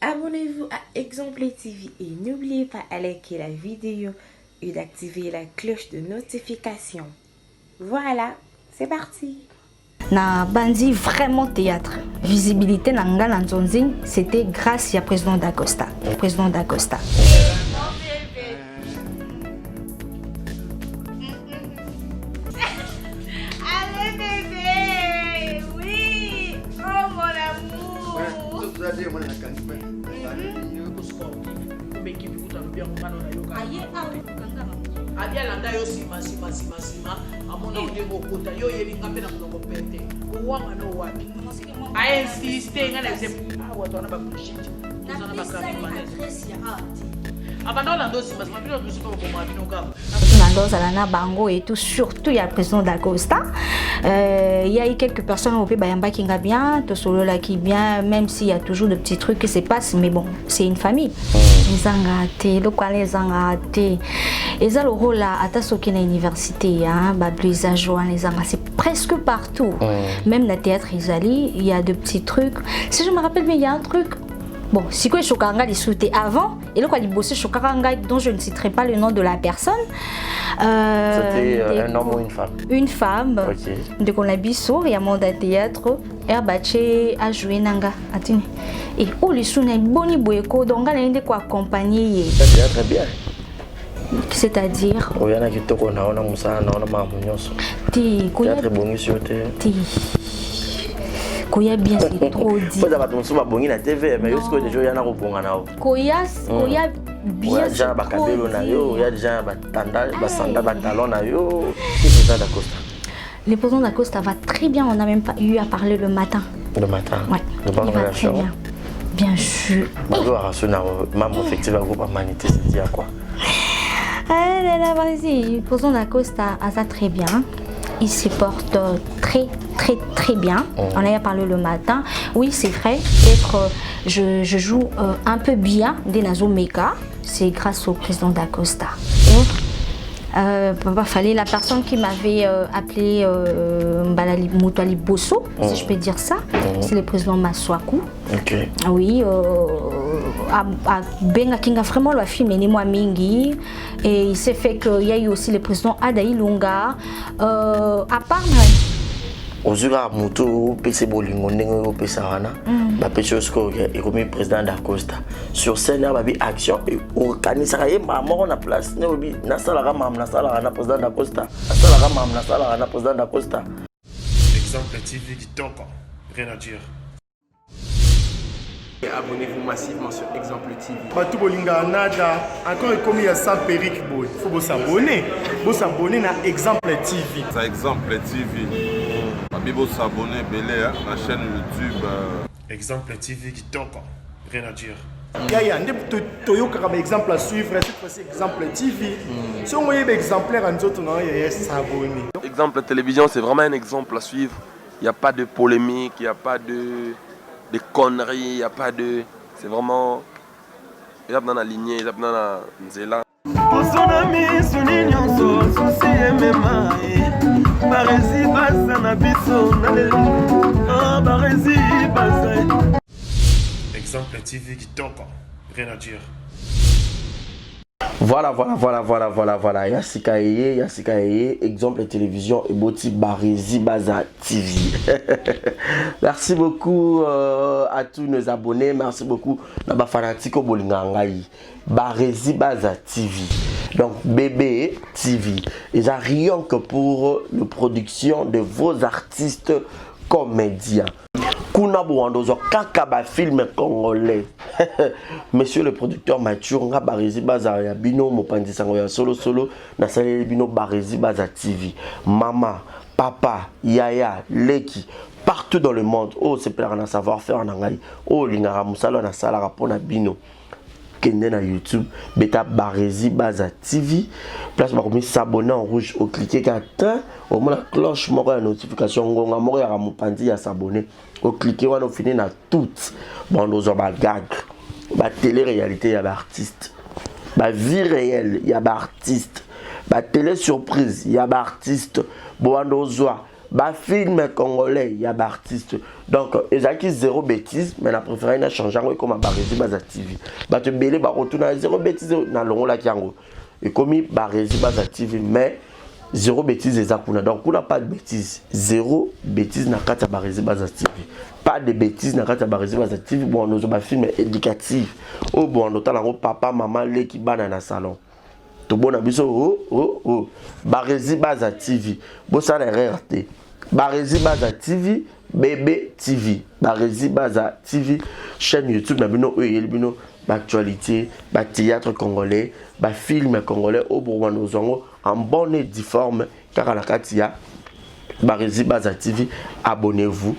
Abonnez-vous à Exemple TV et n'oubliez pas de liker la vidéo et d'activer la cloche de notification. Voilà, c'est parti. Na bandi vraiment théâtre. Visibilité na ngala nzonzi, c'était grâce à président d'Acosta. Président d'Acosta. Allez bébé, oui, oh mon amour. abyalanda yo sima amona ndebo kota yo yelinga pena kulongo pete uwanga no wapi a insiste ngana exemple watu wana bakushiti na bakami manezi abandona ndo sima pina kusipa kwa mabino kama Nandoza na bango et tout, surtout il y a le président d'Acosta. Il y a eu quelques personnes au pays Bayamba qui va bien, tout solo là qui bien, même s'il y a toujours de petits trucs qui se passent, mais bon, c'est une famille. Les angatés, le quoi les angatés. Et ça le rôle là, à ta soki na université, hein, bah plus à joindre les angatés, c'est presque partout. Même dans le théâtre Isali, il y a de petits trucs. Si je me rappelle bien, il y a un truc. Bon, si quoi Chokanga les souhaitait avant, et là quoi il bossait Chokanga dont je ne citerai pas le nom de la personne. C'était un homme ou une femme? Une femme. Ok. De qu'on a biso, il y a monde à théâtre, et à baché à jouer nanga. Attends. Et oh les sous n'a boni boyeko, donc on a une quoi accompagner. Ça très bien. C'est-à-dire. Il y en a qui te connaissent, on a moussa, on a mamounyos. Ti. Très bon sur terre. Ti. Koya bien c'est trop dit. Faut d'abord on bongi na TV mais jusqu'au déjà il y en a robonga nao. Koya bien. Il y a déjà bakabelo na yo, il y a déjà batanda, basanda, batalon na yo. C'est ça d'Acosta. Le président d'Acosta va très bien, on n'a même pas eu à parler le matin. Le matin. Ouais. De bonne relation. Bien sûr. Bonjour à Rasuna, maman effectivement groupe Amanité, c'est dit à quoi? Ah là là, vas-y. Le président d'Acosta a ça très bien. Il se porte très bien. On a parlé le matin. Oui, c'est vrai. Je joue un peu bien des Nazo Meka. C'est grâce au président d'Acosta. Fallait la personne qui m'avait appelé Mbalali Moutouali Bosso, si je peux dire ça. C'est le président Maswaku. Ok. Oui, Benga Kinga vraiment le film et moi Mingi. Et il s'est fait qu'il y a eu aussi le président Adaï Lunga. À part Ozura Moutou, PC Bolingo, Nengo, PC Rana, Bapechosko, et comme président d'Acosta. Sur scène, il y a action et organiser maman na place. Nasalara Mam, Nasalara, président d'Acosta. Nasalara Mam, Nasalara, président d'Acosta. Exemple TV qui toque, rien à dire. Abonnez-vous massivement sur Exemple TV. Batou Bolinga Nada, encore comme il y a 100 périques, il faut vous s'abonner. Vous s'abonner à Exemple TV. C'est Exemple TV. Vous s'abonner à la chaîne YouTube. Exemple TV qui toque, rien à dire. Il y a un exemple à suivre, cette fois-ci Exemple TV. Si on voit des exemplaires en autres, il y a s'abonner. Exemple télévision, c'est vraiment un exemple à suivre. Il n'y a pas de polémique, il n'y a pas de conneries, il n'y a pas de... C'est vraiment... Il y a dans la lignée, il y a dans la nzela. Exemple TV qui toque, rien à dire. Voilà. Yassika Eye, exemple télévision et Boti Barezi Baza TV. Merci beaucoup à tous nos abonnés. Merci beaucoup à Fanatico Bolingangaï. Barezi Baza TV. Donc BB TV. Ils ont rien que pour la production de vos artistes comédiens. Kuna Bouandozo Kakaba film congolais. Monsieur le producteur Mathieu nga Barezi Baza ya bino mopandi sango ya solo na salé bino Barezi Baza TV. Mama, papa, yaya, leki partout dans le monde. Oh c'est plein na savoir-faire en angai. Oh lingara musalo na sala rapona bino. Kende na YouTube, beta Barezi Baza TV. Place par comme s'abonner en rouge au cliquer qu'atteint au moins la cloche moko ya notification ngonga moko ya mopandi ya s'abonner. Au cliquer on finit na toutes. Bon nous ba gag. Ba télé-réalité ya ba artiste. Ba vie réelle ya ba artiste. Ba télé surprise ya ba artiste. Bon nous Bah film congolais, il y a des artistes. Donc, ils ont zéro bêtise, mais la préférée n'a changé comme à Barési Baza TV. Bah tu belé bah retourner zéro bêtise dans le là qui en et comme Barési Baza TV, mais zéro bêtise exactement. Donc, on n'a pas de bêtises. Zéro bêtise n'a qu'à Barési Baza TV. Pas de bêtises n'a qu'à Barési Baza TV. Bon, nous avons un film éducatif. Oh bon, nous avons papa, maman, les qui banent dans le salon. Tout bon abiso Barési Baza TV. Bon ça les RT. Barési Baza TV, bébé TV. Barési Baza TV, chaîne YouTube nabino bino actualité, théâtre congolais, film congolais au Bourgogne en bonne et difforme car à la Katia. Barési Baza TV, abonnez-vous.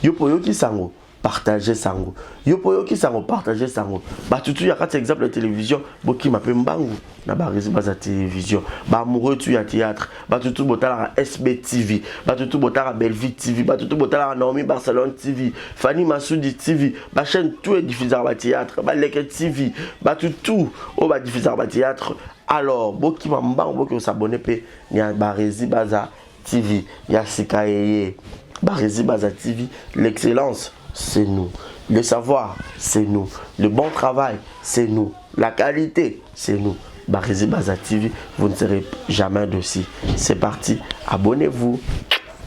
Yopoyo qui sango. Partagez sango. Yopoyo qui sango partager sango. Bah tout y a quatre exemples de télévision, boki m'appelle Mbangu na Barési Baza télévision. Bah amoureux tu y a théâtre. Bah tout botala SB TV. Bah tout botala Belleville TV. Bah tout botala Naomi Barcelone TV. Fanny Massoudi TV. Bah chaîne tout est diffusé à théâtre. Bah Leke TV. Bah tout oh bah diffusé à théâtre. Alors boki m'ambangu boki s'abonner pe ni a Barési Baza TV. Ya Sikaye. Barési Baza TV, l'excellence c'est nous. Le savoir, c'est nous. Le bon travail, c'est nous. La qualité, c'est nous. Barési Baza TV, vous ne serez jamais dessus. C'est parti. Abonnez-vous.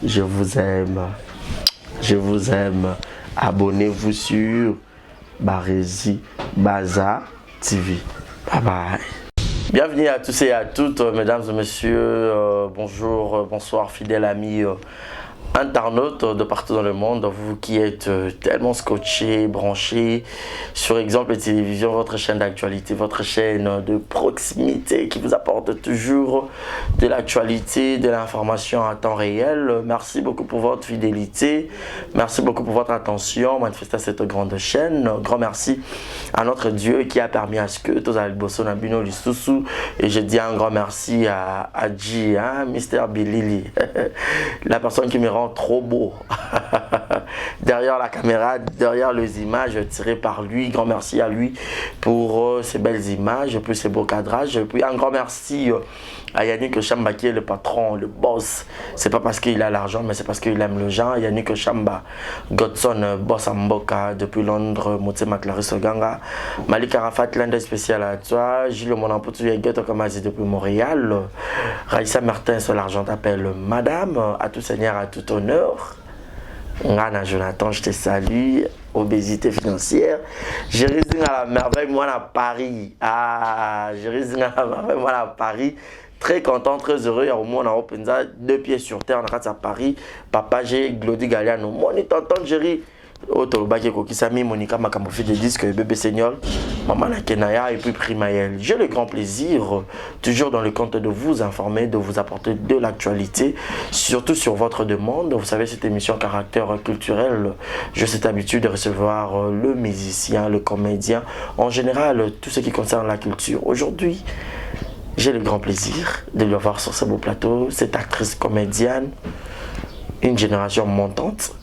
Je vous aime. Je vous aime. Abonnez-vous sur Barési Baza TV. Bye bye. Bienvenue à tous et à toutes, mesdames et messieurs. Bonjour, bonsoir, fidèles amis. Internautes de partout dans le monde, vous qui êtes tellement scotchés, branchés sur Exemple Télévision, votre chaîne d'actualité, votre chaîne de proximité qui vous apporte toujours de l'actualité, de l'information à temps réel. Merci beaucoup pour votre fidélité, merci beaucoup pour votre attention manifestée à cette grande chaîne. Grand merci à notre Dieu qui a permis à ce que tous les bossons Nabino Lissousou, et je dis un grand merci à Adji, hein, Mr. Bilili, la personne qui me rend trop beau derrière la caméra, derrière les images tirées par lui. Grand merci à lui pour ces belles images, pour ces beaux cadrages. Puis un grand merci à Yannick Chamba qui est le patron, le boss. C'est pas parce qu'il a l'argent, mais c'est parce qu'il aime le genre. Yannick Chamba, Godson, boss Mboka depuis Londres, Motema Clarisse Ganga, Malik Arafat, l'un des spécial à toi, Gilles Monampotu et Gueto Kamazi depuis Montréal, Raïssa Martin sur l'argent t'appelle madame, à tout seigneur, à tout honneur. Ngana Jonathan, je te salue. Obésité financière. Je résine à la merveille, moi à Paris. Ah, je résine à la merveille, moi à Paris. Très content, très heureux. Au moins, on a Openza, 2 pieds sur terre, on a à Paris. Papa, j'ai Glody Galiano. Moi, on est tonton Jerry. Otolobaki Kokisami, Monica Makamofi de disque, Bébé Seigneur, Maman Kenaya et puis Primaël. J'ai le grand plaisir, toujours dans le compte de vous informer, de vous apporter de l'actualité, surtout sur votre demande. Vous savez, cette émission caractère culturel, j'ai cette habitude de recevoir le musicien, le comédien, en général, tout ce qui concerne la culture. Aujourd'hui, j'ai le grand plaisir de le voir sur ce beau plateau, cette actrice comédienne, une génération montante,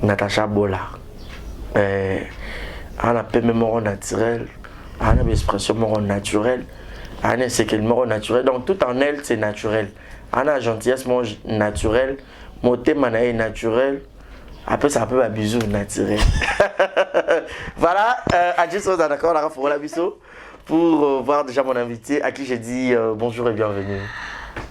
Natacha Bola. Elle a un mémoire naturel, elle a une expression naturelle, elle a un séquellement naturel. Donc tout en elle, c'est naturel. Elle a une gentillesse naturelle, mon thème est naturel. Après, ça peut être un bisou naturel. Voilà, Adji Sosa, d'accord, la Rafoura Bisso, pour voir déjà mon invité, à qui j'ai dit bonjour et bienvenue.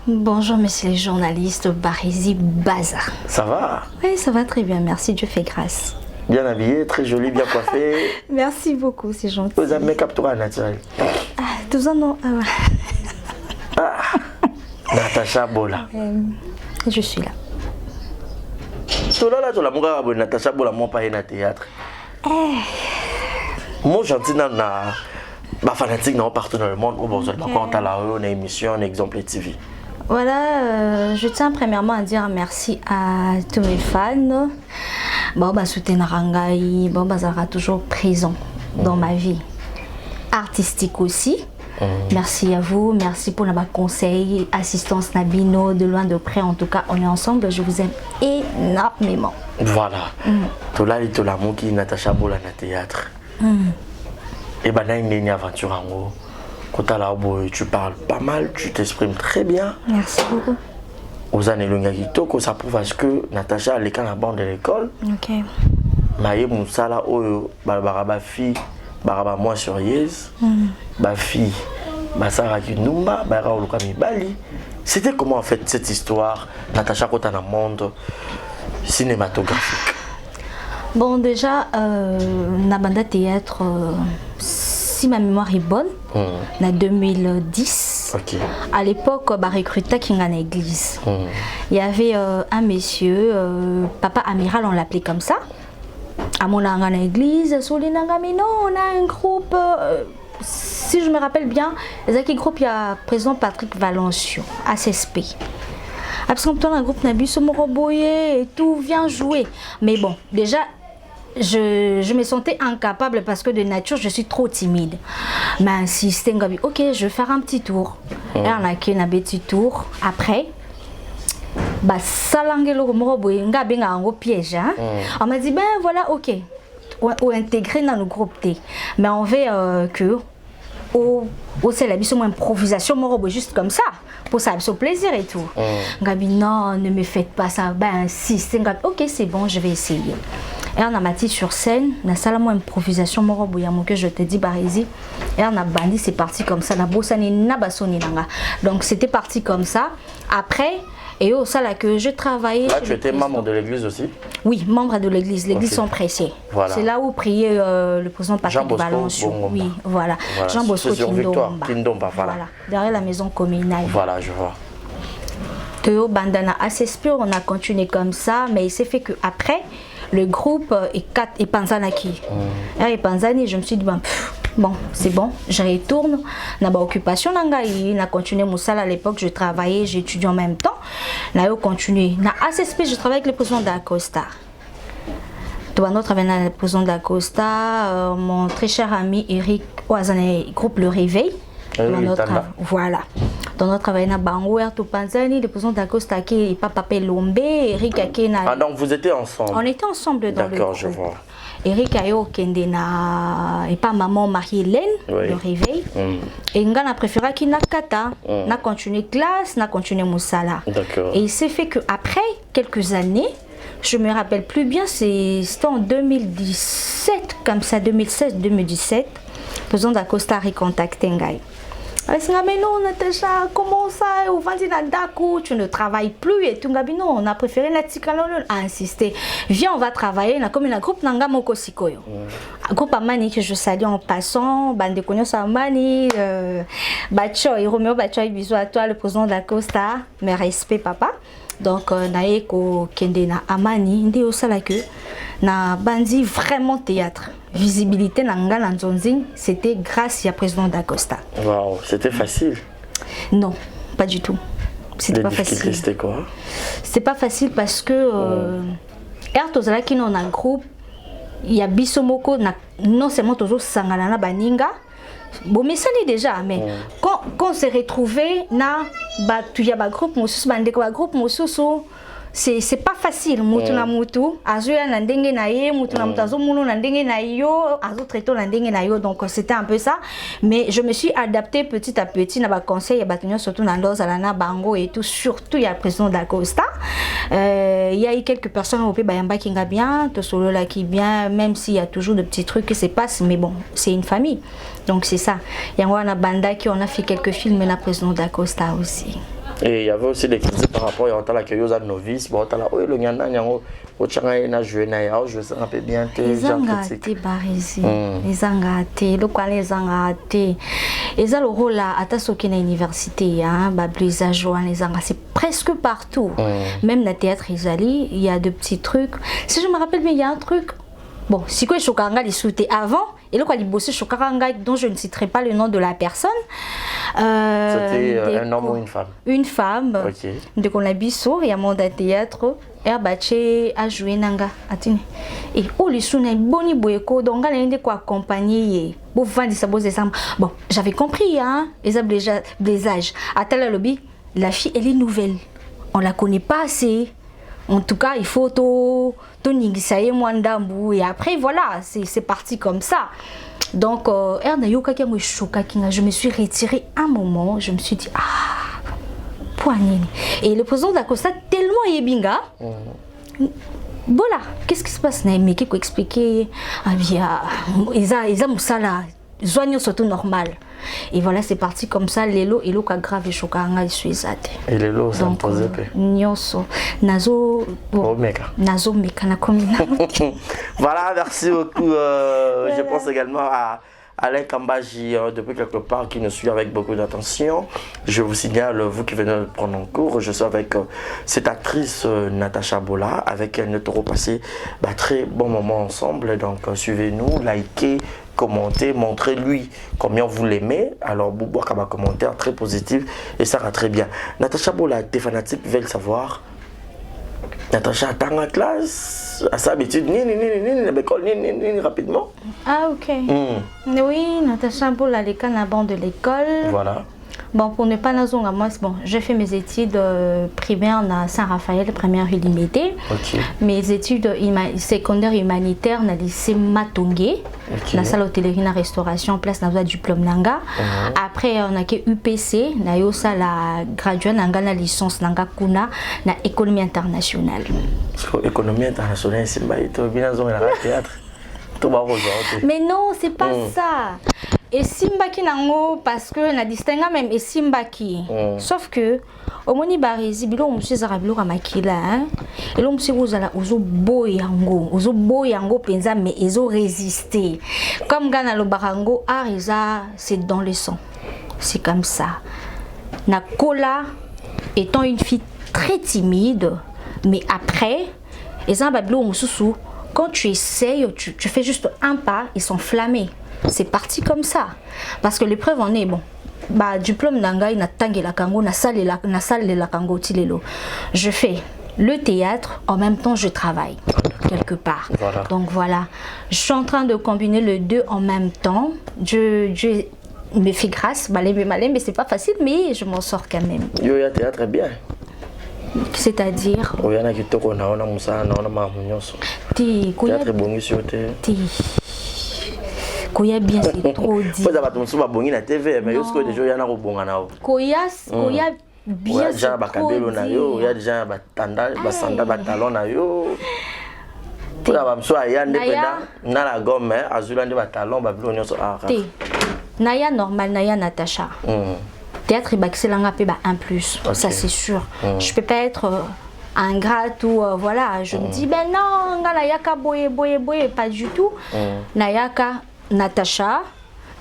Bonjour, monsieur les journalistes, Barési Baza. Ça va? Oui, ça va très bien, merci, Dieu fait grâce. Bien habillé, très joli, bien coiffé. Merci beaucoup, c'est gentil. Vous avez make-up tout naturel. Ah, tout ça, non. Natacha Bola. Je suis là. Tout là, tu l'as mon Natacha Bola, mon pas na théâtre. Mon gentil, ma fanatique partout dans le monde. Quand on a une émission, un exemple TV. Voilà, je tiens premièrement à dire merci à tous mes fans. Bon, bah, soutenir Rangai, bon, bah, ça sera toujours présent dans ma vie artistique aussi. Merci à vous, merci pour nos conseils, assistance Nabino, de loin de près, en tout cas, on est ensemble, je vous aime énormément. Voilà. Tout là, il y a l'amour qui Natacha Bola na théâtre. Et ben là, il y a une aventure en haut. Quand tu parles pas mal, tu t'exprimes très bien. Merci beaucoup. aux années longues kitoko, ça prouve parce que Natacha a l'école à la bande de l'école. Ok. Maïe Moussala, Baraba fille, Baraba moi sur Yes, ma fille, Basara Kinumba, Bara Olukami Bali. C'était comment en fait cette histoire, Natacha Kota dans le monde cinématographique? Bon, déjà, Nabanda Théâtre, si ma mémoire est bonne, en 2010, à l'époque, bah, recruté qui en église. Il y avait un monsieur, Papa Amiral, on l'appelait comme ça. À mon église, on a un groupe, si je me rappelle bien, il groupe, il y a président Patrick Valencio, ACSP. Parce que dans un groupe, et tout vient jouer. Mais bon, déjà, je me sentais incapable parce que de nature, je suis trop timide. Mais insisté, ok, je vais faire un petit tour. Et on a fait un petit tour. Après, bah, ça un piège. On m'a dit, ben voilà, ok, on intégrer dans le groupe T. Mais on veut que c'est la mission improvisation, juste comme ça, pour ça, c'est plaisir et tout. Gabi, non, ne me faites pas ça. Ben, si, ok, c'est bon, je vais essayer. Et on a mati sur scène, on a salamé improvisation, que je te dis, Barizi. Et on a bandit, c'est parti comme ça. Donc c'était parti comme ça. Après, et au ça là que je travaillais. Là, tu étais membre de l'église aussi? Oui, membre de l'église. L'église sont pressés. Voilà. C'est là où priait le président Patrick Valencio. Oui, voilà. Jean Bosco Kindomba. Voilà. Derrière la maison communale. Voilà, je vois. Théo Bandana ACSP, on a continué comme ça, mais il s'est fait que après le groupe est Panzanaki. Et Panzani, je me suis dit, bon, c'est bon, je retourne. N'a pas occupation, on a continué mon salle à l'époque, je travaillais, j'étudiais en même temps. On a continué. Na ACSP, je travaille avec le président d'Acosta. Tout le monde travaille avec le président d'Acosta, mon très cher ami Eric, groupe Le Réveil. Voilà. Dans notre travail na Bango, tout Panzani, le président d'Acosta qui est Papa Lombe, Eric Akena. Ah donc vous étiez ensemble? On était ensemble dans le groupe. D'accord, je vois. Eric Ayo Kendena et pas maman Marie-Hélène, Le Réveil. Et on a préféré qu'il n'a kata, n'a continué classe, n'a continué Moussala. Et il s'est fait que après quelques années, je me rappelle plus bien, c'était en 2017, comme ça, 2016-2017, le président d'Acosta a recontacté Ngai. Mais non, Natacha, comment ça? Tu ne travailles plus et tout. Non, on a préféré insister. Viens, on va travailler. On a comme un groupe Nanga Moko Sikoyo. Un groupe Amani que je salue en passant. Bande Konyo Samani. Bachoy, Romeo Bachoy, bisous à toi, le président d'Acosta. Mes respects, papa. Donc, Naeko Kendena Amani, Ndi Osalake, na bandi vraiment théâtre. Visibilité Nanga Lanzonzing, c'était grâce à président d'Acosta. Waouh, c'était facile? Non, pas du tout. C'était pas facile. C'était quoi? C'est pas facile parce que Ertozala qui on a un groupe, il y a Bisomoko, non seulement Tozo Sangalana Baninga. Bon, mais ça l'est déjà, mais quand on s'est retrouvé, il y a un groupe, c'est pas facile. Mutu na mutu, azoya na ndenge na ye, mutu na mutu azomunu na ndenge na yo, azotreto na ndenge na yo. Donc c'était un peu ça. Mais je me suis adaptée petit à petit. Na ba conseil, ya surtout na ndoza na bango et tout. Surtout il y a le président d'Acosta. Il y a eu quelques personnes au pays bayamba qui nga bien, to solo là qui bien, même s'il y a toujours de petits trucs qui se passent. Mais bon, c'est une famille. Donc c'est ça. Il y a un banda qui on a fait quelques films, la président d'Acosta aussi. Et il y avait aussi des critiques par rapport à la curieuse novice. Bon, le nyana nyango, au tchanga na joué na ya, je sais un peu bien tes gens critiques. Les angate, le quoi les angate. Et ça le rôle là, à ta soki na université, hein, Bablisa Joan les angate, c'est presque partout. Même dans le théâtre Isali, il y a de petits trucs. Si je me rappelle bien, il y a un truc. Bon, si quoi Chokanga les souhaitait avant, et le quoi il bossait Chokanga dont je ne citerai pas le nom de la personne. C'était un homme ou une femme? Une femme. Ok. De qu'on a biso et à mon théâtre, Herbaché a joué nanga. Et oh les souvenirs boni boyeko donc on a une quoi accompagner. Bon j'avais compris hein, les blaisages. À tel lobby, la fille elle est nouvelle, on la connaît pas assez. En tout cas, il faut tout et après voilà, c'est parti comme ça. Donc, je me suis retirée un moment, je me suis dit, Et le président d'Acosta tellement yebinga. Voilà, qu'est-ce qui se passe? Mais qui peut expliquer? Ah bien, ils ont ça là, ils surtout normal. Et voilà, c'est parti comme ça. Lelo, il a grave et choquant, il suis athée. Et Lelo, ça me posait peu. Nyoso, Nazo, Nazo, Mekana communauté. Voilà, merci beaucoup. Je pense également à Alain Kambaji, depuis quelque part, qui nous suit avec beaucoup d'attention. Je vous signale, vous qui venez de prendre en cours, je suis avec cette actrice Natacha Bola, avec elle nous aurons passé très bon moment ensemble. Donc suivez-nous, likez, commentez, montrez-lui combien vous l'aimez. Alors Boubouak a un commentaire très positif et ça va très bien. Natacha Bola, tes fanatiques veulent savoir. Natacha attend en classe, à sa habitude, ni rapidement. Ah ok. Oui, Natacha Bola, les canabans de l'école. Voilà. Bon, pour ne pas nazonga, moi, bon, j'ai fait mes études primaires à Saint-Raphaël, première rue limitée. Okay. Mes études secondaires humanitaires dans le lycée Matongé, dans la salle hôtellerie, la restauration, place dans le diplôme Nanga. Après, on a que UPC, na yosa la graduée Nanga, la licence Nanga Kuna, na économie internationale. Économie internationale, c'est bien théâtre. Mais non, c'est pas ça. Et Simbaki nango parce que na distingue même et Simbaki. Sauf que au moni barizi bilo monsieur zarabilo kamakila hein. Et l'homme se vous ala ozo boyango penza mais ils ont résisté. Comme Gana lo barango ariza c'est dans le sang. C'est comme ça. Nakola étant une fille très timide mais après ezan babilo mususu quand tu essayes tu fais juste un pas ils sont enflammés. C'est parti comme ça. Parce que l'épreuve en est bon. Diplôme d'Angaï na tangue la kango, na salle la kango tilelo. Je fais le théâtre, en même temps je travaille quelque part. Voilà. Donc voilà. Je suis en train de combiner les deux en même temps. Je me fais grâce, mais c'est pas facile, mais je m'en sors quand même. Yo, ya théâtre bien. C'est-à-dire Koya bien c'est trop dit. Faut d'abord tu vas bongi na TV mais yosko déjà yana ko bonga nao. Koya bien déjà ba kabelo na yo, ya déjà ba tanda ba sanda ba talon na yo. Pour la bamso aya ndependa na la gomme azula ndi ba talon ba bilo nyoso ara. Naya normal Naya Natacha. Théâtre baxelanga pe ba 1+, ça c'est sûr. Je peux pas être ingrate ou voilà, je me dis ben non, ngala yaka boye pas du tout. Nayaka Natacha,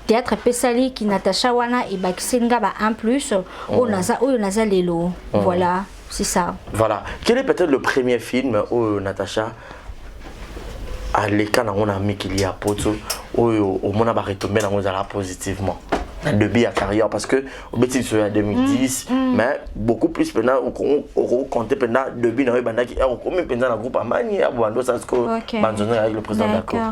théâtre Pesali qui Natacha wana et Bakisenga ba 1+, au naza lelo. Voilà, c'est ça. Voilà. Quel est peut-être le premier film où Natacha à l'écran on a mis qu'il y a poto où on a retombé dans la positivement. Début à carrière parce que au bêtise sur 2010 mais beaucoup plus pendant on comptait pendant début dans banda qui comme pendant le groupe Amani à Boando ça ce que bandonné avec le président d'accord.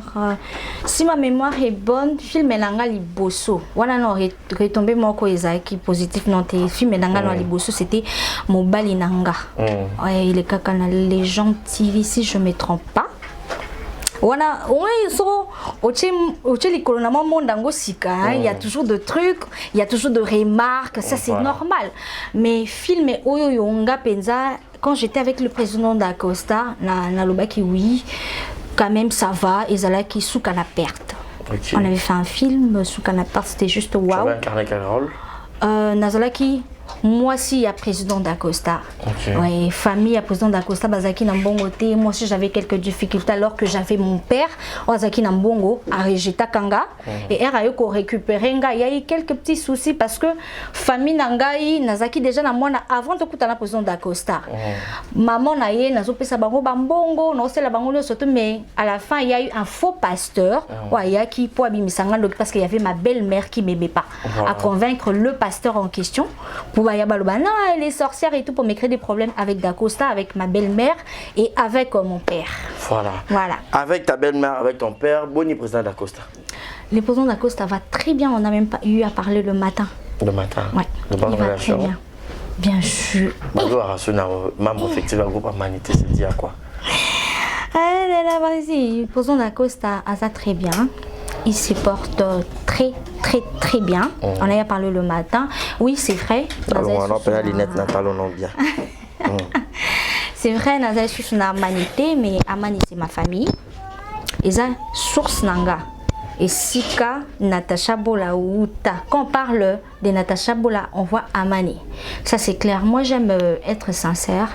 Si ma mémoire est bonne film Nanga Liboso voilà non retombé moko ezaki positif non té film Nanga no Liboso c'était Mobali Nanga. Il est kaka na Légende TV si je me trompe pas. Wana ouais so il y a toujours de trucs, il y a toujours de remarques, ça c'est normal. Mais film oyo yonga penza quand j'étais avec le président d'Acosta na lobaki oui quand même ça va ezalaki souka na perte. On avait fait un film souka na perte c'était juste waouh. Tu avais incarné quel rôle? Nazalaki moi aussi il y a président d'Acosta. Ouais, famille à président d'Acosta bazaki na mbongo té moi aussi j'avais quelques difficultés alors que j'avais mon père ozaki na mbongo à Regita Kanga et erayo ko récupérer nga il y a eu quelques petits soucis parce que famille nangai nazaki déjà na mwana avant de kutana président d'Acosta. Maman na ye nazo pesa bango bambongo no c'est la bango surtout mais à la fin il y a eu un faux pasteur ouais qui pour abimisanga parce qu'il y avait ma belle-mère qui m'aimait pas à convaincre le pasteur en question. Non, elle est sorcière et tout pour me créer des problèmes avec d'Acosta, avec ma belle-mère et avec mon père. Voilà. Avec ta belle-mère, avec ton père, Boni président d'Acosta. Le président d'Acosta va très bien, on n'a même pas eu à parler le matin. Le matin? Oui. De bonne relation? Très bien. Bien sûr. Membre effectif du groupe Amanité, c'est dit à quoi? Le président d'Acosta a ça très bien. il se porte très très bien. On a parlé le matin. Oui, c'est vrai. C'est vrai, Nazaire sur son Amanité, mais Amani c'est ma famille. Et ça, source Nanga. Et Sika, Natacha Bola ou Ta. Quand on parle de Natacha Bola, on voit Amani. Ça c'est clair. Moi j'aime être sincère.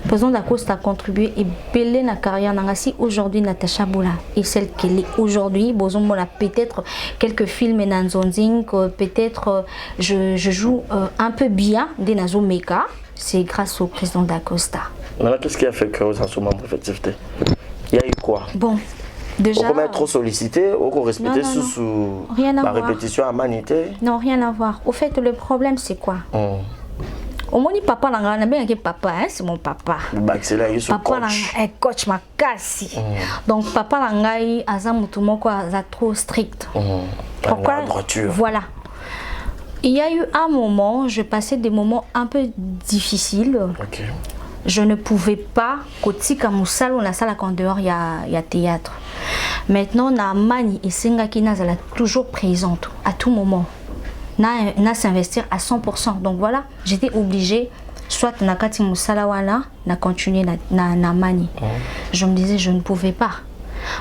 Président d'Acosta a contribué et belé na carrière Nanga. Si aujourd'hui Natacha Bola est celle qu'elle est aujourd'hui, peut-être quelques films et Nanzonzing, peut-être je joue un peu bien des Nazo Meka. C'est grâce au président d'Acosta. Qu'est-ce qui a fait que vous en soyez membre effectif? Il y a eu quoi? Bon. Déjà, on est trop sollicité, on respecte sous la répétition à Manité. Non, rien à voir. Au fait, le problème, c'est quoi? Au moins, papa, papa, c'est mon papa. Papa, est coach, ma casse. Donc, papa, est trop strict. Pourquoi? Voilà. Il y a eu un moment, je passais des moments un peu difficiles. Okay. Je ne pouvais pas, kotika musalo na sala quand dehors il y a théâtre. Maintenant na mani et sengaki nazala toujours présente à tout moment. Na s'investir à 100%. Donc voilà, j'étais obligée soit na kati musala wana na continuer na mani. Je me disais je ne pouvais pas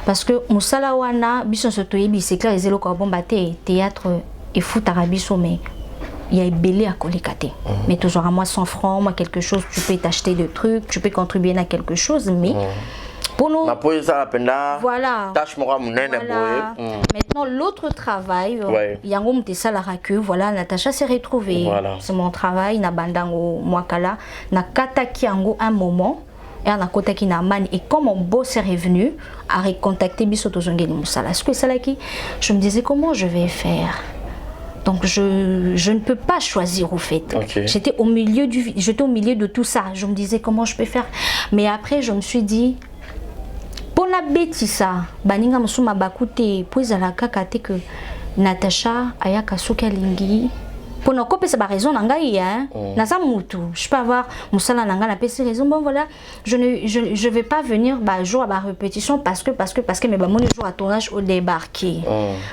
parce que musala wana biso sotoyebi c'est clair ezelo ko bombaté théâtre et foot arabiso mais il y a belé à coller. Mais toujours à moi 100 francs, moi quelque chose, tu peux t'acheter des trucs, tu peux contribuer à quelque chose, mais pour nous. Voilà. Maintenant, l'autre travail, il y a un petit salaire que voilà, Natacha s'est retrouvée. Voilà. C'est mon travail, na bandango mwakala, na kataki ango un moment. Et on a contacté Naman et comme mon boss est revenu à recontacter Bisoto Zongeli Moussala, je me disais comment je vais faire. Donc je ne peux pas choisir au fait. Okay. J'étais au milieu de tout ça. Je me disais comment je peux faire. Mais après je me suis dit pour la bêtise ça, baninga musuma bakute puis ala kakate que Natacha ayaka sukalingi. Pour ne pas avoir raison nangai hein. Naza mutu. Je peux avoir musala nanga na pesi raison. Bon voilà, je vais pas venir jour à la répétition parce que mais mon jour à tournage au débarqué.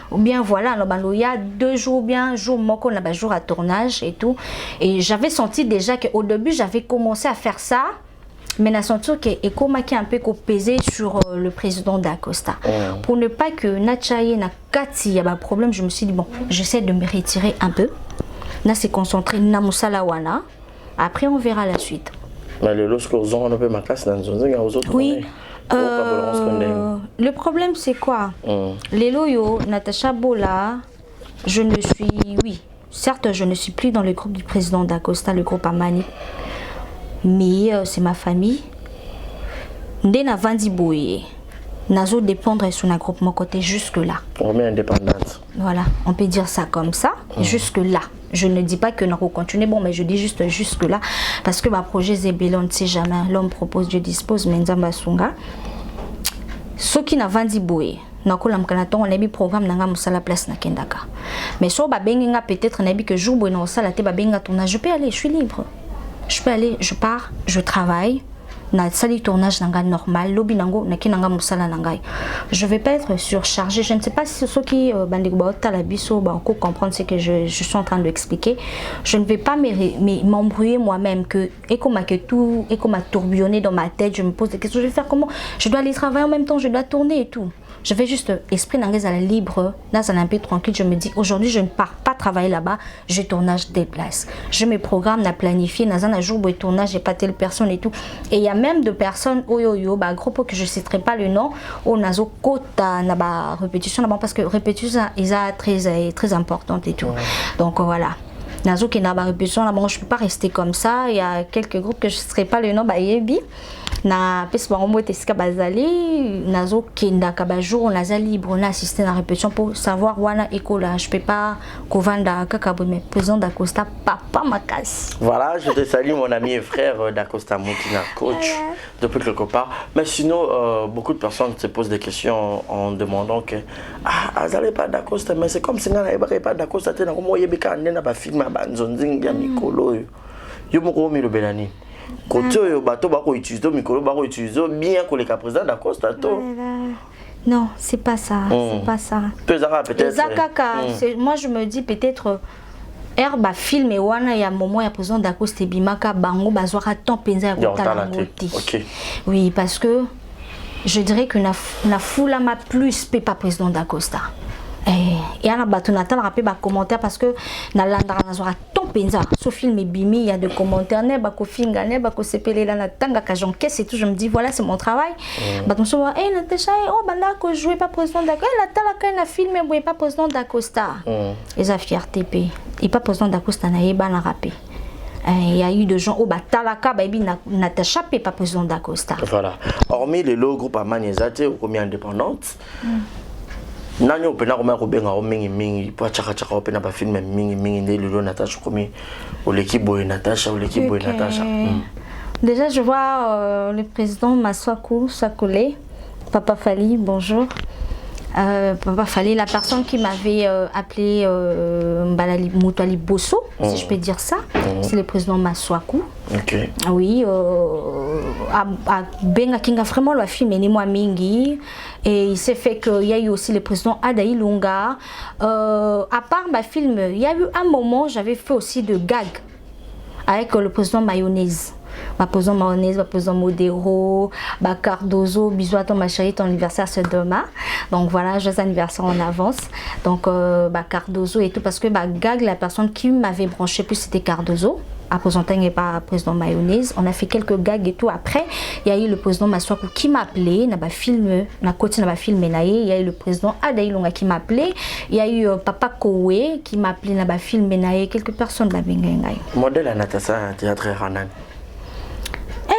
Ou bien voilà, il y a 2 jours bien jour moko na jour à tournage et tout. Et j'avais senti déjà que au début j'avais commencé à faire ça. Mais na senti que Ekoma qui un peu pesé sur le président d'Acosta. Pour ne pas que Nachaye na kati y a un problème, je me suis dit bon, j'essaie de me retirer un peu. Là, c'est concentré na musala wana. Après, on verra la suite. Mais lorsque vous avez un ma classe dans aux autres. Oui. Le problème, c'est quoi? Les loyaux, Natacha Bola, je ne suis. Oui, certes, je ne suis plus dans le groupe du président d'Acosta, le groupe Amani. Mais c'est ma famille. Ndena Vandi Boye. Nazo dépendre sur un groupe mon côté jusque-là. On est indépendante. Voilà, on peut dire ça comme ça, jusque-là. Je ne dis pas que nous continuer, bon, mais je dis juste jusque-là. Parce que ma projet Zébélé, on ne sait jamais. L'homme propose, Dieu dispose, Menzamba Sunga. Ce qui n'a vendu boué. On a mis programme dans la place na Kendaka. Mais si on a peut-être que jour où on a tournage, je peux aller, je suis libre. Je peux aller, je pars, je travaille. Na sali tournage nanga normal lobby nango na kinanga musala nangai. Je vais pas être surchargée. Je ne sais pas si ceux qui bandigba talabiso ba encore comprendre ce que je suis en train d'expliquer. Je ne vais pas m'embrouiller moi-même que et comme tourbillonner dans ma tête, je me pose des questions, je vais faire comment? Je dois aller travailler en même temps, je dois tourner et tout. Je vais juste esprit nangaise à la libre, là un peu tranquille, je me dis aujourd'hui je ne pars pas travailler là-bas, je tournage des places. Je me programme à planifier dans un jour où tournage, j'ai pas telle personne et tout. Et il y a même de personnes groupe que je citerai pas le nom, au nazo kota na ba répétition là-bas parce que répétition est très importante et tout. Donc voilà. Nazo qui n'a pas répétition là-bas, je peux pas rester comme ça. Il y a quelques groupes que je citerai pas le nom, yebi. Na pes bango tesika bazali nazo kenda ka ba jour on a libre on a assisté à la répétition pour savoir wana écola je peux pas kovanda kaka mais président d'Acosta papa Makas. Voilà, je te salue mon ami et frère d'Acosta Moutina coach depuis quelque part. Mais sinon beaucoup de personnes se posent des questions en demandant que azale pas d'Acosta mais c'est comme si na pas d'Acosta tena comme yebika ndena ba film ba nzonzingi ya mikolo yo moko mi lo belani. Côté bateau bako utiliser micro bako utiliser bien que les président d'Acosta to Non, c'est pas ça. C'est pas ça. Peut-être. Moi, je me dis peut-être. Herba film et wana ya moment ya président d'Acoste bimaka bango bazwaka temps penza ya kotala ngoti. Oui, parce que je dirais que na foula ma plus pe pas président d'Acosta. Et ana batu natala rapé ba commentaire parce que na landara nazwaka temps penza ce film est bimi, il y a des commentaires ne ba ko finga ne ba ko sepele la natanga ka j'encaisse et tout, je me dis voilà, c'est mon travail. Batu so Natacha oh banda ko jouer pas président d'Acosta, natala ka na film et pas président d'Acosta. Et sa fierté pe. Et pas président d'Acosta na yeba na rapé. Il y a eu des gens au Batalaka, baby Natacha pas président d'Acosta. Voilà. Hormis les lots groupes à Maniezate ou comme indépendante, nani opena ko makobenga o mingi po chaka opena ba film mingi ne le Natacha comme ou l'équipe boy Natacha ou l'équipe boy Natacha. Déjà je vois le président Maswaku Sakole, Papa Fali, bonjour. Papa Fallait, la personne qui m'avait appelé Moutouali Bosso, si je peux dire ça, c'est le président Maswaku. Oui, Benga Kinga vraiment le film est moi Mingi, et il s'est fait qu'il y a eu aussi le président Adaï Lunga. À part ma film, il y a eu un moment j'avais fait aussi de gag avec le président Mayonnaise. Ma président Mayonnaise, ma président Modero, ma Cardozo, bisous à toi ma chérie, ton anniversaire c'est demain. Donc voilà, joyeux anniversaire en avance. Donc Cardozo et tout, parce que gag, la personne qui m'avait branché plus c'était Cardozo. À présenter n'est pas président Mayonnaise. On a fait quelques gags et tout. Après, il y a eu le président Maswaku qui m'a appelé, n'a pas filmé, n'a côté n'a pas filmé. Il y a eu le président Adaï Lunga qui m'a appelé. Il y a eu Papa Kowe qui m'a appelé, n'a pas filmé. Quelques personnes la benga. Modèle à Natasa théâtre Hanan.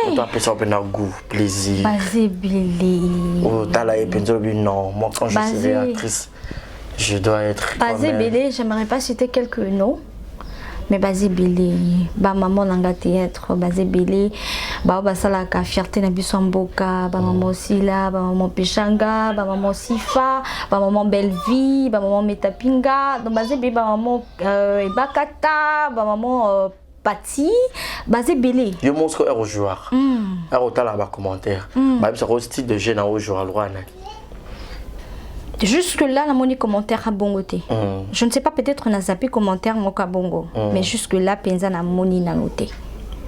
On doit appeler ça un goût, plaisir. Basé Billy. Oh, Tala et Penzobi, non. Moi, quand je serai actrice, je dois être. Basé Billy, j'aimerais pas citer quelques noms. Mais Basé Billy, maman nanga théâtre, Basé Billy, basala ka fierté na biso mboka, maman aussi là, maman Pechanga, maman Sifa, maman Bellevie, maman Metapinga, donc Basé Billy, maman Bakata, maman Pati, Basé Belé. Je montre au joueur. Alors, là, commentaire. C'est un style de jeune au joueur. Jusque là, la monnaie commentaire à bongoté. Je ne sais pas, peut-être on a zappé commentaire à bongo. Mais jusque là, penza na monnaie na noté.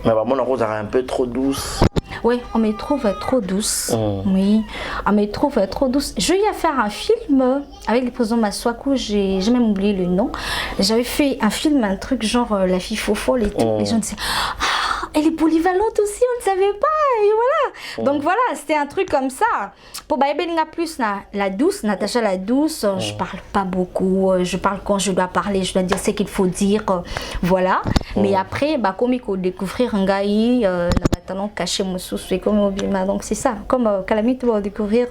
Mais mon rose est un peu trop douce. Oui, on me trouve trop douce. Oui, on me trouve trop douce. Je vais faire un film avec le président Maswaku, j'ai même oublié le nom. J'avais fait un film, un truc genre La fille faux folle et tout. Les gens disaient ah, elle est polyvalente aussi, on ne savait pas. Et voilà. Donc voilà, c'était un truc comme ça. Pour Baïbelinga plus la douce, Natacha la douce, je parle pas beaucoup. Je parle quand je dois parler, je dois dire ce qu'il faut dire. Voilà. Mais après, comme il faut découvrir un gars, talent caché mon sous comme Obima, donc c'est ça comme Calamite pour découvrir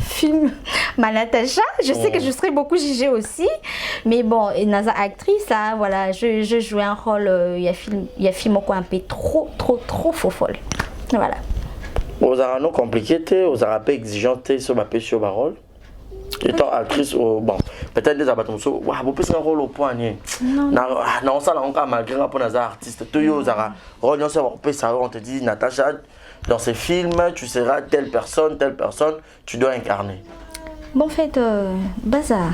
film ma Natacha, je sais que je serai beaucoup jugée aussi, mais bon, et Naza actrice là, voilà, je jouais un rôle, il y a film quoi un peu trop faux folle, voilà. Vous avez un compliqué, vous avez un peu exigeante sur ma pêche sur rôle. Étant actrice, bon, peut-être des abattements, vous pouvez un rôle au point. Non, ça, on a malgré un peu des artistes. Tu as rôle, on te dit, Natacha, dans ces films, tu seras telle personne, tu dois incarner. Bon, en fait, bazar.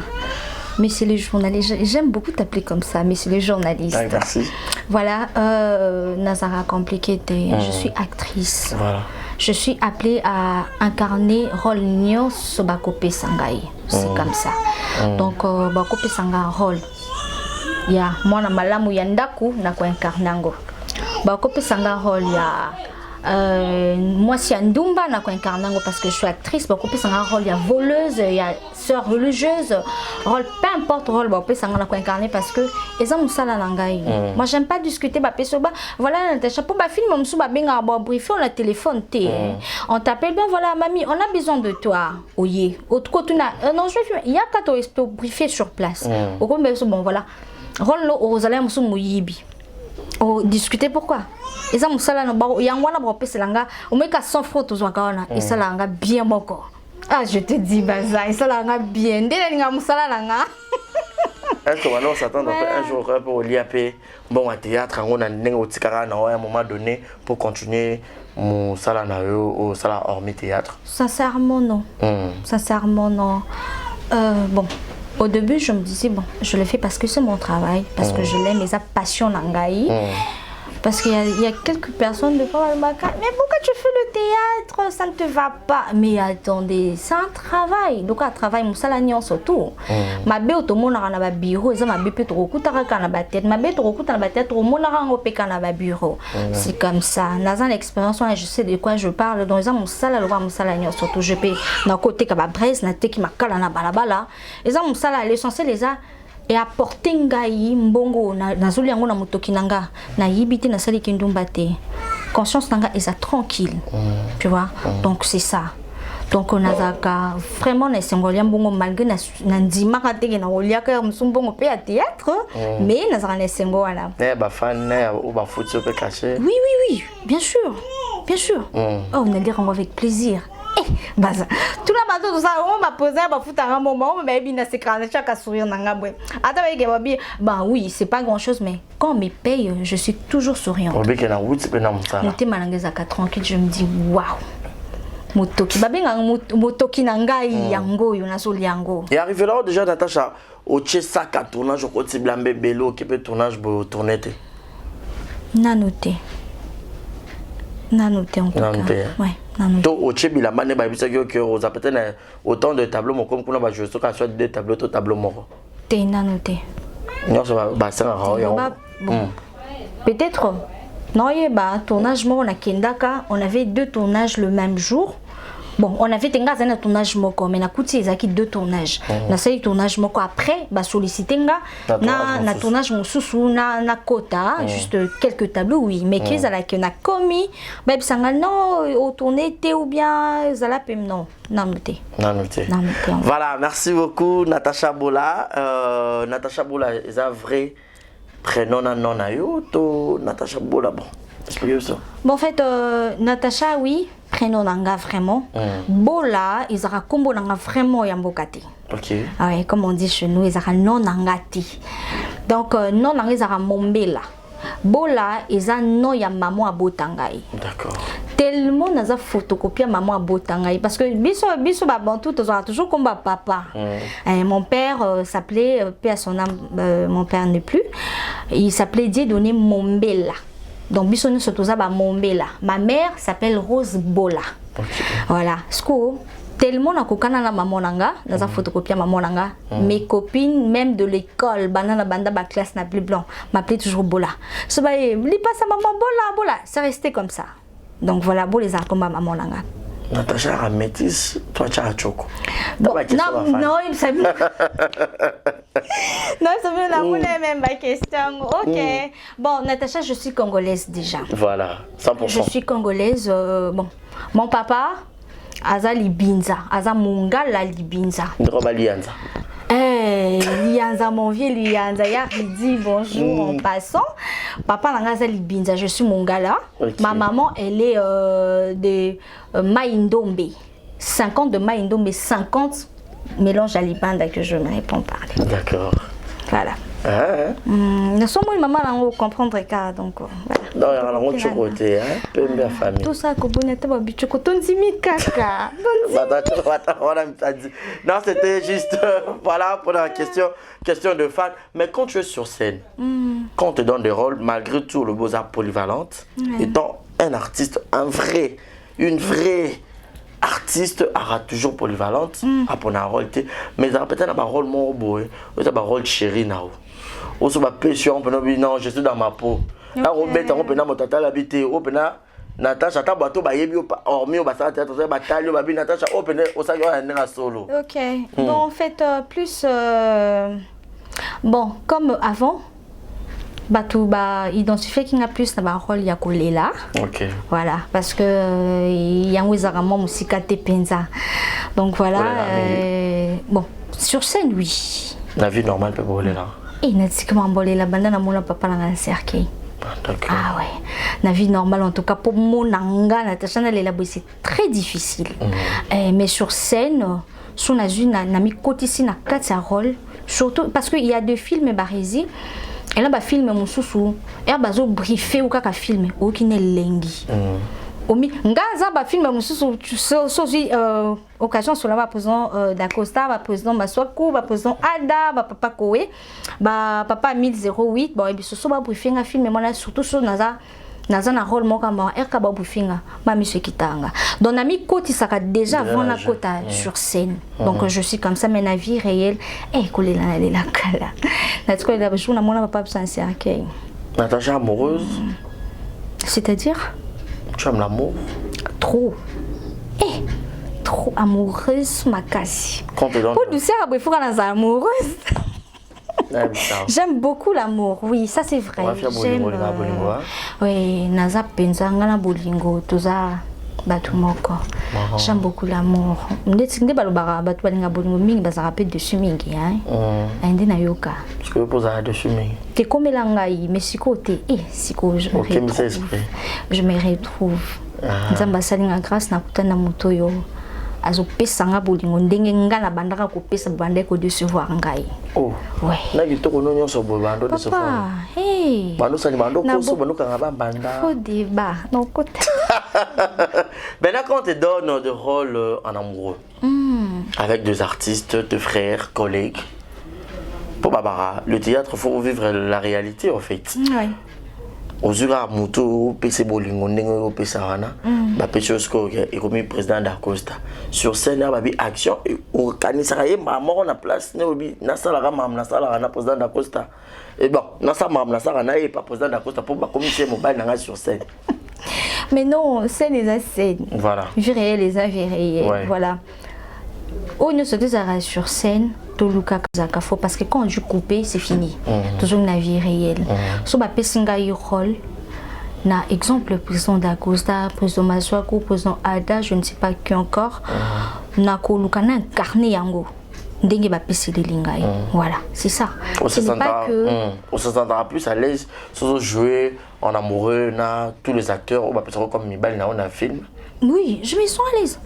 Mais c'est les journalistes, j'aime beaucoup t'appeler comme ça, mais c'est les journalistes. Ah, merci. Voilà, Nazara compliqué, je suis actrice. Voilà. Je suis appelée à incarner rôle Nyo Sobakope Sangai. C'est comme ça. Donc, Bakope Sanga rôle. Ya, moi, na malamu yandaku na ko incarnango. Bakope Sanga rôle ya. Moi, si Ndumba na ko incarnango parce que je suis actrice. Bakope Sanga rôle ya voleuse, ya sœur religieuse. Rôle, peu importe rôle, Bakope Sanga na ko incarner parce que ils ont ça la langue. Moi, j'aime pas discuter. Bah, voilà, Natacha, pour ma film, on m'a bien briefé, on a téléphone, on t'appelle bien, voilà, mamie, on a besoin de toi. Oye, autre côté, non, je vais il y a qu'à te briefer sur place. Bon, voilà. Rôle, aux allez, on mouyibi. Discuter pourquoi? Ils ont ça là, il y a un wana bropé, c'est langa, on met qu'à 100 francs aux wakana, et ça langa bien moko. Ah, je te dis, baza, et ça langa bien, dès la langa moussala langa. Est-ce qu'on s'attend un jour pour l'IAP, bon, à théâtre, on a un moment donné pour continuer mon salaire au salaire hormis théâtre? Sincèrement, non. Sincèrement, non. Bon, au début, je me disais, bon, je le fais parce que c'est mon travail, parce que je l'aime et ça passionne Nangaï. Parce qu'il y a quelques personnes de fois, mais pourquoi tu fais le théâtre? Ça ne te va pas. Mais attendez, c'est un travail. Donc, un travail, mon salarié surtout. Ma bé, tout le monde a un bureau. Ma bé, trop coup, t'as un tête. Ma bé, trop coup, t'as un tête. Tout le monde a un bureau. C'est comme ça. Dans une expérience, je sais de quoi je parle. Donc, mon salarié surtout. Je peux, d'un côté, comme à Brest, n'a qui m'a calé na balabala. Et ça, mon salarié, l'essentiel, les a. Et apporter ngai mbongo na zoli yango na motoki nanga na yibite na sali kindumbate conscience nanga est tranquille tu vois donc c'est ça donc on a vraiment na sengolia mbongo malgré na ndima ka teke na olia ka msumbongo pe à théâtre mais na zana sengo wala ba fan ou ba foot pe caché oui bien sûr oh on a dire avec plaisir. Bah, tout le monde tout ça on m'a posé bah foutre un moment on m'a dit na c'est quand chaque sourire nanga bwe attends bah oui c'est pas grand chose mais quand on me paye je suis toujours souriante j'étais malangeza tranquille je me dis waouh motoki babenga motoki nanga yango yo na soli yango et arrivé là déjà Natacha au tchesa ka tournage au côté blambe belo qui peut tournage pour tourner na noté en tout cas ouais. Donc, au Tchèque, il a mané que vous avez peut-être autant de tableaux, comme on a joué, soit des tableaux, tout tableau mort. T'es noté. Non, ça va, c'est un peut-être, non, il y a tournage mort, on a Kendaka, on avait 2 tournages le même jour. Bon, on avait un tournage moko, mais na kuti ezaki 2 tournages. Na sali tournage moko après, ba solliciter na tournage mususu na kota, juste quelques tableaux oui, mais qu'ils ala que na commis, ba bisanga non au tourner té ou bien zala pem non. Nanuté. Voilà, merci beaucoup Natacha Bola. Natacha Bola est un vrai prénom non ayo to Natacha Bola bon. Expliquez ça. Bon en fait Natacha oui. Prénom nanga vraiment. Bola, ils ont combo nanga vraiment yambokati. Ok. Ouais, comme on dit chez nous, ils ont non nangati. Donc non nanga ils ont mombela. Bola, ils ont non ya maman abotangai. D'accord. Tellement nous a photocopié maman abotangai parce que biso babantou toujours comme papa. Mon père s'appelait paix à son âme, mon père n'est plus. Il s'appelait Dieudonné Mombela. Donc, Bissonne se trouve à Mombela. Ma mère s'appelle Rose Bola. Okay. Voilà. Tellement na kokana na maman nanga, dans la photocopie maman nanga, mes copines même de l'école, banana banda ba classe na plus blanc, m'appelaient toujours Bola. So ba li passe à maman Bola, c'est resté comme ça. Donc voilà, Bola les a comme maman nanga. Natacha a métis, toi tu as choco. Bon, non, il s'appelle. Non, ça veut la même question. Ok. Bon, Natacha, je suis congolaise déjà. Voilà, 100%. Je suis congolaise. Bon, mon papa, Aza Libinza, Aza Mungala Libinza. Lianza. Lianza, mon vieux Lianza, il dit bonjour en passant. Papa Nangaza Libinza, je suis Mungala. Okay. Ma maman, elle est de Maïndombe. 50 de Maïndombe, 50 mélange à l'Ibanda que je me réponds parler. D'accord. Voilà. Nous sommes une maman là comprendre car donc voilà. Non, on a côté hein, peu bien famille. Tout ça que bonnet ba bichoko tonzimi kaka. Non, c'était juste voilà pour la question de fan, mais quand tu es sur scène, quand on te donne des rôles malgré tout le beaux-arts polyvalente, étant un artiste une vraie artiste aura toujours polyvalente à pour un rôle mais ça peut-être un rôle mon beau c'est un rôle chéri nao ou sur ma passion non je suis dans ma peau là on met on peut na motata l'habiter on peut na Natacha ta bateau ba yebi hormis ba ça théâtre ba talio ba bi Natacha on peut au ça y solo. OK. Bon en fait plus bon comme avant Batou ba identifier qu'il y a plus na rôle ya kolela. OK. Voilà parce que yango ezaramo musika te penza. Donc voilà bon sur scène oui. La vie normale peut voler là. Et natiquement voler la bande na mon papa na cercle. Ah ouais. La vie normale en tout cas pour mon nanga Natacha na lela c'est très difficile. Mais sur scène son azul na mi côté ici na quatre rôle surtout parce que il y a deux films Barési et là ba film mususu et bazo briefer ou kaka film ou qui ne lengi omi ngaza ba film mususu sozi occasion sur la ba président d'Acosta ba président Maswaku ba président Ada ba papa Koé ba papa 1008 bon et biso so ba briefer un film mais surtout sur naza na rôle moka ma erka ba bufinga ma monsieur kitanga donc ami koti saka déjà avant la kota sur scène donc je suis comme ça mais na vie réelle kolela na la kala na tko la journée mona papa sans akay Natacha amoureuse c'est-à-dire tu aimes l'amour trop trop amoureuse makasi quand tu donnes pour douceur après faut qu'on amoureuse. J'aime beaucoup l'amour, oui, ça c'est vrai. J'aime. Oui, naza penza ngana bolingo toza batu moko. J'aime beaucoup l'amour. Ndetinde balobara batu balinga bolingo mingi bazara pe dessus mingi hein. Indi na yoka. Parce que posa dessus mingi. Te komela ngai mais siko te siko je. OK, mais c'est esprit. Je me retrouve. Nzamba salinga grâce na kutana moto yo. Azo pesanga bolingo ndenge ngana bandaka ko pesa bande ko décevoir ngai. Oh. Ouais. Na kitoko no nyonso bo bando décevoir. Papa, hey. Bando sali bando koso bando kanga banda. Faut débat. Non côté. Maintenant quand on te donne de rôle en amoureux. Avec deux artistes, deux frères, collègues. Pour Barbara, le théâtre faut vivre la réalité en fait. Ouais. Ozura muto pese bolingo ndenge o pesa wana ba pechosko et comme président d'Acosta sur scène ba bi action o kanisa ye mama na place ne obi na sala ga mama na sala na président d'Acosta et bon na sa mama na sala na e pas président d'Acosta pour ba commissaire mobile na sur scène. Mais non, c'est les scènes. Voilà. Vie réelle les avérés. Ouais. Voilà. On ne se désarrête sur scène. Parce que quand on dit couper, c'est fini. Toujours une vie réelle. So ba pesinga rôle. Na exemple président d'Acosta, président Maswaku, président Ada, je ne sais pas qui encore. Na ko lukana incarné yango. Ndenge ba pesile lingai. Voilà, c'est ça. On se sentira plus à l'aise sur jouer en amoureux na tous les acteurs on va peut-être comme Mibal na on a film. Oui, je me sens à l'aise.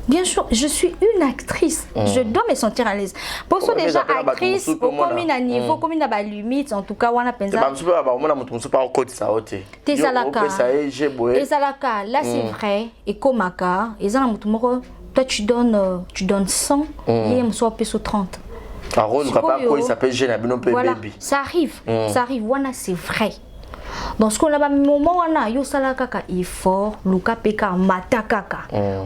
Bien sûr, je suis une actrice. Je dois me sentir à l'aise. Pour ça déjà actrice, au commune à niveau, commune à la limite, en tout cas, on a pensé. Ezalaka, là c'est vrai. Et Komaka, toi tu donnes 100, et moi je suis 30. Il s'appelle Voilà, ça arrive, voilà, c'est vrai. Dans ce qu'on a moment on a yo sala kaka effort luka peka matakaka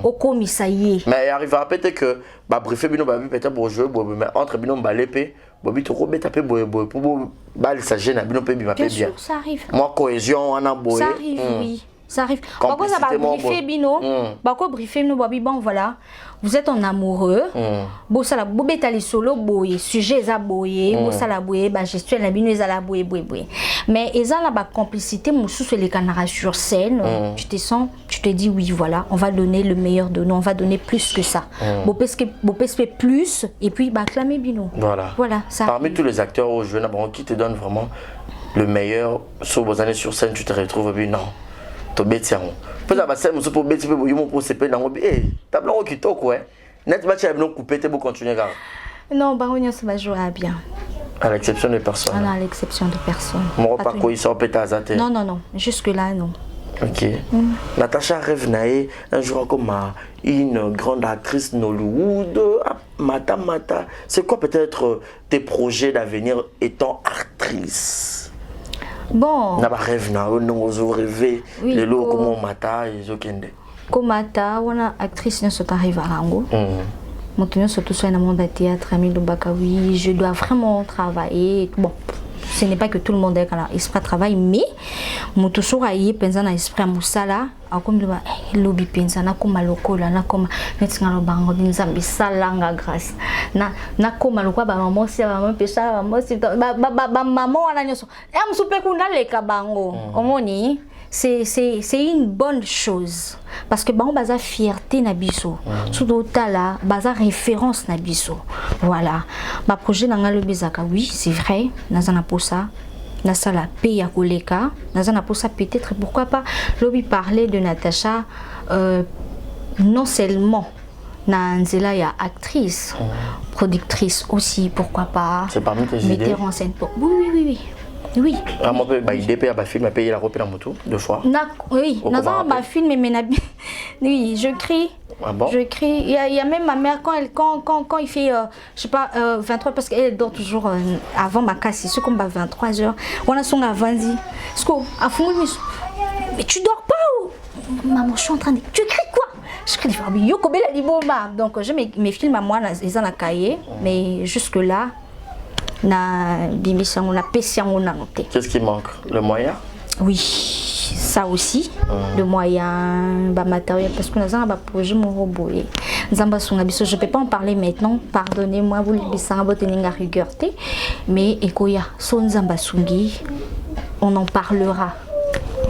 au commissariat mais il arrivera peut-être que ba briefer bino ba peut-être pour jouer mais entre bino ba l'épée bobi to ko beta pe boy pour bal sa gêne bino pe bi ma pe bien ça arrive moi cohésion on a boy ça arrive oui ça arrive pourquoi ça va briefer bino pourquoi briefer bino bobi bon voilà vous êtes en amoureux bo sala bo betali solo boye sujet za boye bo sala boye ba gestuelle na bino za la boye mais eza la ba complicité mususu les canards sur scène tu te sens tu te dis oui voilà on va donner le meilleur de nous on va donner plus que ça bo pesque plus et puis ba clamer bino voilà ça parmi tous les acteurs au jeu qui te donne vraiment le meilleur sur vos années sur scène tu te retrouves bien non to beti yango pesa ba scène pour beti pe boyimo pour se pe nango tableau kitoko net match a bien coupé te pour continuer gars non ba on se va jouer bien à l'exception de personnes à l'exception de personnes mon pas quoi il sort peut azate non jusque là non. OK. Natacha rêve naé un jour comme une grande actrice Nollywood mata c'est quoi peut-être tes projets d'avenir étant actrice? Bon, na ba rêve na on rêver les lots comme mata et zokende. Comme mata wana actrice ne se arrive à rango. Maintenant surtout sur le monde du théâtre ami Lubaka oui, je dois vraiment travailler. Bon, ce n'est pas que tout le monde est dans l'esprit travail mais mon toujours aïe pensant à esprit musala comme le lobby pensa na comme lokola na comme netinga lo bango nzambe salanga grâce na comme lokwa ba maman si ba maman pesa ba maman si ba maman wana nyoso e msupe kuna leka bango omoni c'est une bonne chose parce que on baza fierté na biso surtout tala baza référence na biso voilà ma projet na ngalo bizaka oui c'est vrai nazana pour ça na sala paye ya koleka nazana pour ça peut-être pourquoi pas lobby parler de Natacha non seulement na nzela ya actrice, productrice aussi, pourquoi pas. C'est parmi tes idées? Metteur en scène. Oui. Oui. Ah, moi, bah, idée, bah, film, payer la robe dans moto, 2 fois. Oui, dans un film, mais oui, je crie. Ah bon? Je crie. Il y a même ma mère, quand il fait, je sais pas, 23, parce qu'elle dort toujours avant ma casse, c'est comme 23h. On a son avandi. Mais tu dors pas ou? Maman, je suis en train de. Tu écris quoi? Je crie, donc je mes films à moi, ils ont un cahier, mais jusque-là, qu'est-ce qui manque? Le moyen? Oui, ça aussi, le moyen, matériel, parce que nous avons un projet mon robot. Je ne peux pas en parler maintenant, pardonnez-moi, vous le rigueur, mais on en parlera.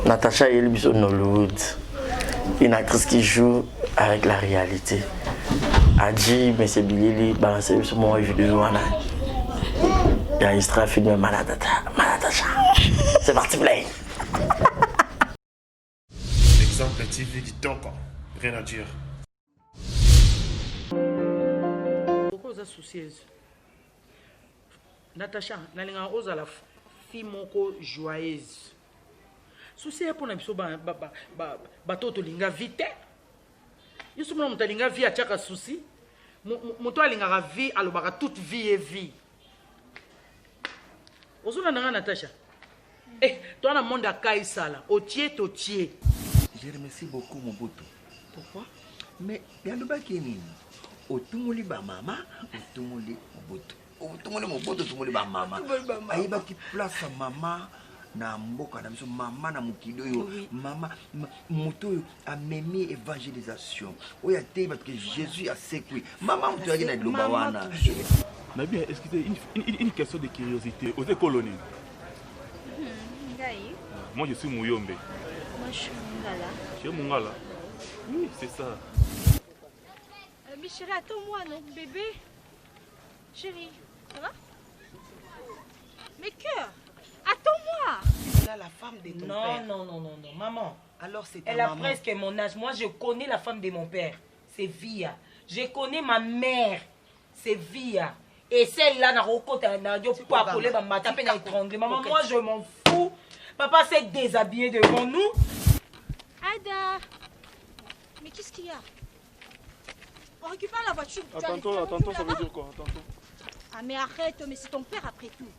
Natacha Yelbiso Nollywood, une actrice qui joue avec la réalité. Adji, M. Bilili, balancez sur mon vidéo. Il y a Istra film Manatacha. C'est parti, play. Exemple TV du Tonko. Rien à dire. Pourquoi vous êtes soucieuse? Natacha, nalinga oza la fille moko joyeuse. Souci pour na biso batoto linga vite. Yusu mona muta linga vie achaka souci. Moto alinga vie alobaka toute vie et vie. Ozuna nanga Natacha. Eh, toi na monde akai sala, otie to tie. Je remercie beaucoup mon boto. Pourquoi? Mais yalobaki nini? Otumuli ba mama, otumuli moboto. Otumuli moboto, otumuli ba mama. Ayibaki place mama na mboka na biso mama na mukilo yo mama moto a memi évangélisation. Oya te parce que Jésus a sécoué. Maman moto yaki na loba wana. Mais bien, excusez, une question de curiosité. Vous êtes colonie? Moi, je suis Mouyombe. Moi, je suis Mungala. Tu es Mungala? Oui, c'est ça. Mais chérie, attends-moi, non, bébé. Chérie, ça va? Mais cœur, attends-moi. C'est là la femme de ton père. Non, maman. Alors c'est elle a presque mon âge. Moi, je connais la femme de mon père. C'est Via. Je connais ma mère. C'est Via. Et celle-là, n'a pas collé ma matin, n'a étranglé. Maman, moi, je m'en fous. Papa s'est déshabillé devant nous. Ada. Mais qu'est-ce qu'il y a? On récupère la voiture. Attends, ça veut dire quoi? Attends. Ah mais arrête, mais c'est ton père après tout.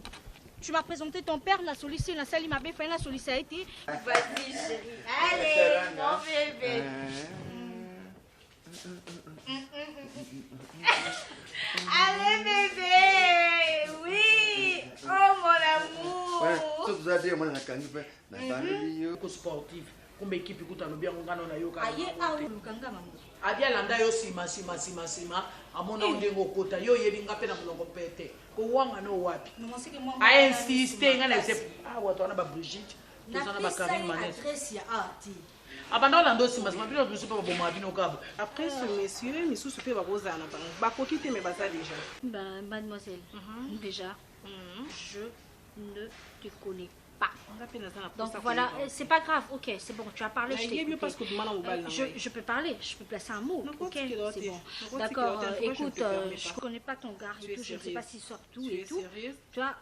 Tu m'as présenté ton père, la sollicité, la salle, il m'a bien fait la sollicité. Vas-y, chérie. Allez, mon bébé. Allez, bébé. Oui. Oh, mon amour. Sportif. Comme équipe écoute à bien on gagne na yoka. Aye a lukanga mango. Abia landa yo sima amona ndengo kota yo yelinga pe na mulongo pete. Ko wanga no wapi. A insister ngana se watu wana ba Brigitte. Tozana ba Karim Manès. Abandon lando sima bino biso pa bomba bino kabo. Après ce monsieur, nous sous peut ba kozana ba kokite me basa déjà. Mademoiselle, déjà je ne te connais pas. Donc voilà, c'est pas grave, ok, c'est bon, tu as parlé, je peux parler, je peux placer un mot, ok, c'est bon. D'accord, écoute, je ne connais pas ton gars et tout, je ne sais pas s'il sort tout et tout. Tu vois,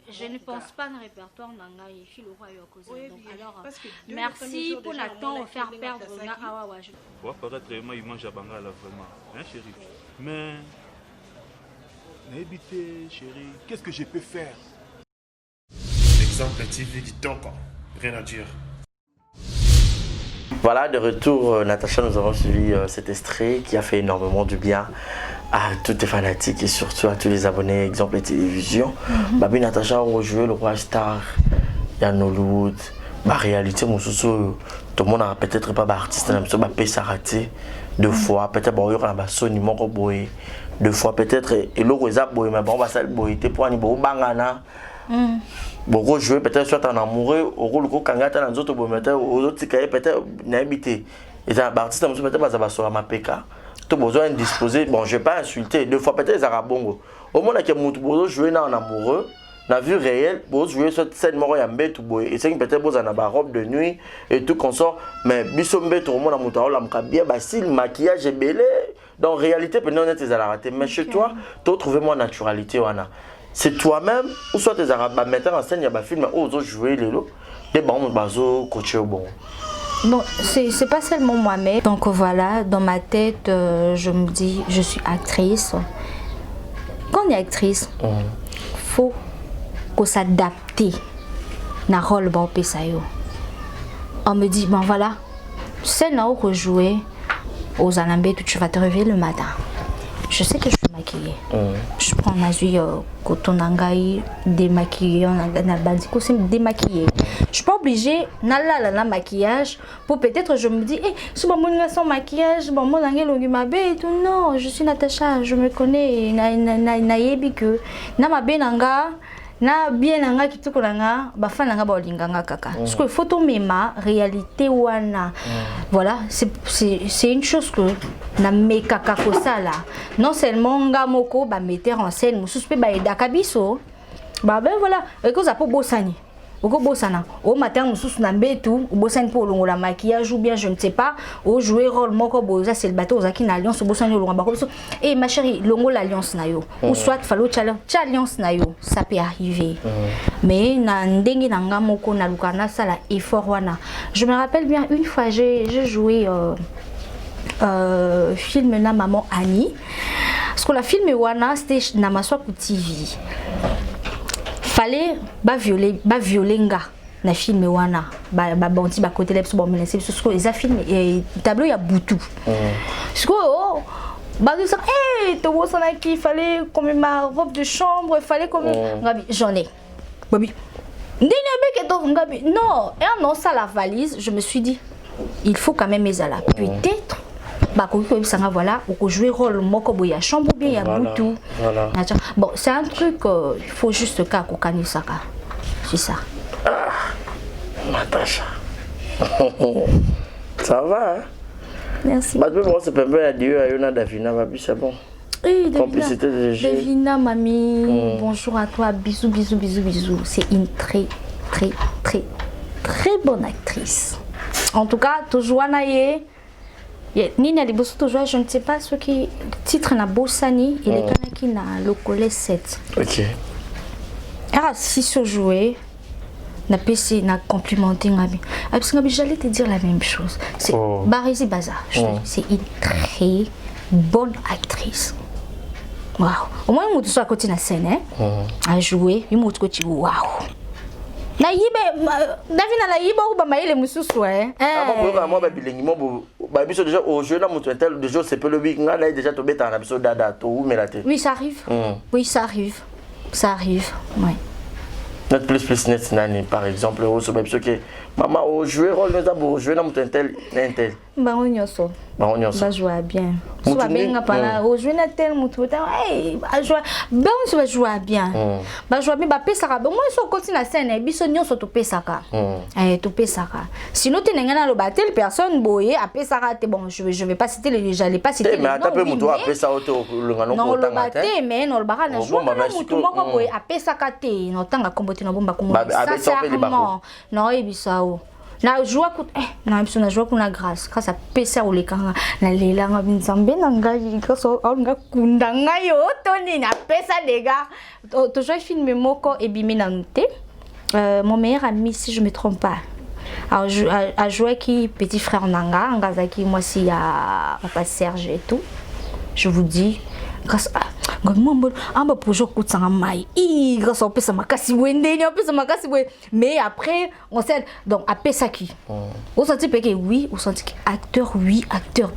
je ne pense pas dans le répertoire Nanga et Phil au roi et au cousin. Donc alors, merci pour Nathan faire perdre Awawa. Ouais, paraître vraiment, il mange à Bangala vraiment, hein chérie. Mais, n'habitez chérie, qu'est-ce que je peux faire? Exemple TV du Tonko. Rien à dire. Voilà, de retour, Natacha, nous avons suivi cet extrait qui a fait énormément du bien à tous les fanatiques et surtout à tous les abonnés, exemple les télévisions. Babi Natacha a rejoué le roi star, Yann Hollywood, la réalité, tout le monde n'a peut-être pas d'artiste, mais pas s'arrêter 2 fois, peut-être qu'il y a un son numéro 2 fois, peut-être, et l'autre est boy, mais bon, ça boy, t'es pour un niveau bangana. Beaucoup jouer peut-être soit en amoureux au rôle quand gata dans autres moments aux autres qui peut-être n'habiter et ça artiste peut-être pas ça va sur ma PK tout besoin disposer bon je vais pas insulter 2 fois peut-être les arabongo au moins que mon besoin jouer en amoureux la vie réelle pour jouer cette scène mort ya mbé tout boy et c'est peut-être besoin na robe de nuit et tout consort mais biso mbé tout le monde a monté la bien bah si le maquillage est belé Donc, en réalité, peut-être tes raté. Mais chez toi, tu as trouvé moins naturalité. C'est toi-même, ou soit tes arabes, mettant en scène, il y a des films, où ils jouer les lots, des bons, bazo, coaché au bon. Bon, c'est pas seulement moi-même. Donc voilà, dans ma tête, je me dis, je suis actrice. Quand on est actrice, faut qu'on s'adapte na rôle bon pesayo. On me dit bon voilà, c'est là où rejouer aux Anambé, tu vas te réveiller le matin. Je sais que je suis maquillée. Je prends ma vie coton nangai démaquillée, on a bandiko c'est démaquillée. Je suis pas obligée na maquillage pour peut-être je me dis si bon mon sans maquillage bon mon nangai longi mabe et tout non, je suis Natacha, je me connais na yebi que na mabe nanga na bien nanga kitoko nanga ba fa nanga ba linganga kaka. Parce que photo mema réalité wana. Voilà, c'est une chose que na meka kako sala. Non seulement nga moko ba metteur en scène mususu ba edaka biso. Ba ben voilà, et que ça pour bosani. Oko bosana. Au matin mususu na mbetu, bosani pour longola maquillage ou bien je ne sais pas, au jouer rôle moko boza c'est le bateau zaki na alliance bosani longola ba comme et ma chérie, longola alliance na yo. Ou soit falo alliance na yo, ça peut arriver. Mais na ndenge na nga moko na lukana sala effort wana. Je me rappelle bien une fois j'ai joué film na maman Annie. Parce que la film wana c'était na Maswaku TV. Fallait ba violer nga na film wana ba bandi ba côté les bon mais c'est ce que les films et tableau ya butu. Ce que ba dit ça to wosana qui fallait comme ma robe de chambre, fallait comme j'en ai. Babi. Non, et non ça la valise, je me suis dit il faut quand même ezala peut-être bah voilà ou jouer rôle moko boya chambre bien ya butu. Bon c'est un truc il faut juste ka kokani saka. C'est ça. Natacha. Ça va hein? Merci. Bah bon c'est pas bien Dieu à Yona Davina c'est bon. Complicité de jeu. Davina mamie, bonjour à toi, bisous bisous bisous bisous. C'est une très bonne actrice. En tout cas, toujours naie Nina Liboso toujours, je ne sais pas ce qui titre na Bossani et les kanaki na Lokole 7. OK. Alors si se jouer na PC na complimenter ngabi. Parce que j'allais te dire la même chose. C'est Barizi Baza. C'est une très bonne actrice. Waouh. Au moins on soit à côté na scène à jouer, il montre que waouh. Na yibe Davina la yiba ou ba maile mususu moi ba bilengi mo ba biso déjà au jeu là mon tel de jeu c'est peu le big nga là déjà to beta na biso dada to ou melate. Oui, ça arrive. Oui, ça arrive. Ça arrive. Ouais. Notre plus net nani par exemple au so ba biso que maman au jouer rôle nous a beau jouer na mon tel. Ba onyoso. Ba jouer bien. So ba benga pala au jouer na tel mutu ta ba jouer ben on va jouer bien. Ba jouer bien ba pesaka ba moi so continue na scène biso nyonso to pesaka. To pesaka. Sinon tu n'enga na lo ba telle personne boye a pesaka te bon je vais pas citer les j'allais pas citer les noms. Mais attends mutu a pesa auto le ngano ko tanga te mais non le baka na jouer na mutu moko boye a pesaka te no tanga kombote na bomba kongo. Ça non ebisao. Na joie na biso na joie kuna grâce à pesa ou les kanga na lela nga binzambe na ngai grâce au nga kunda ngai yo toni na pesa les gars to jouer film moko et bimi na nté mon meilleur ami si je me trompe pas alors a joué qui petit frère nanga ngazaki moi si à papa Serge et tout je vous dis grâce à amba projet kutsanga mai grâce au pesa makasi wendeni au pesa makasi we mais après on sait donc à pesa qui on senti que oui on senti acteur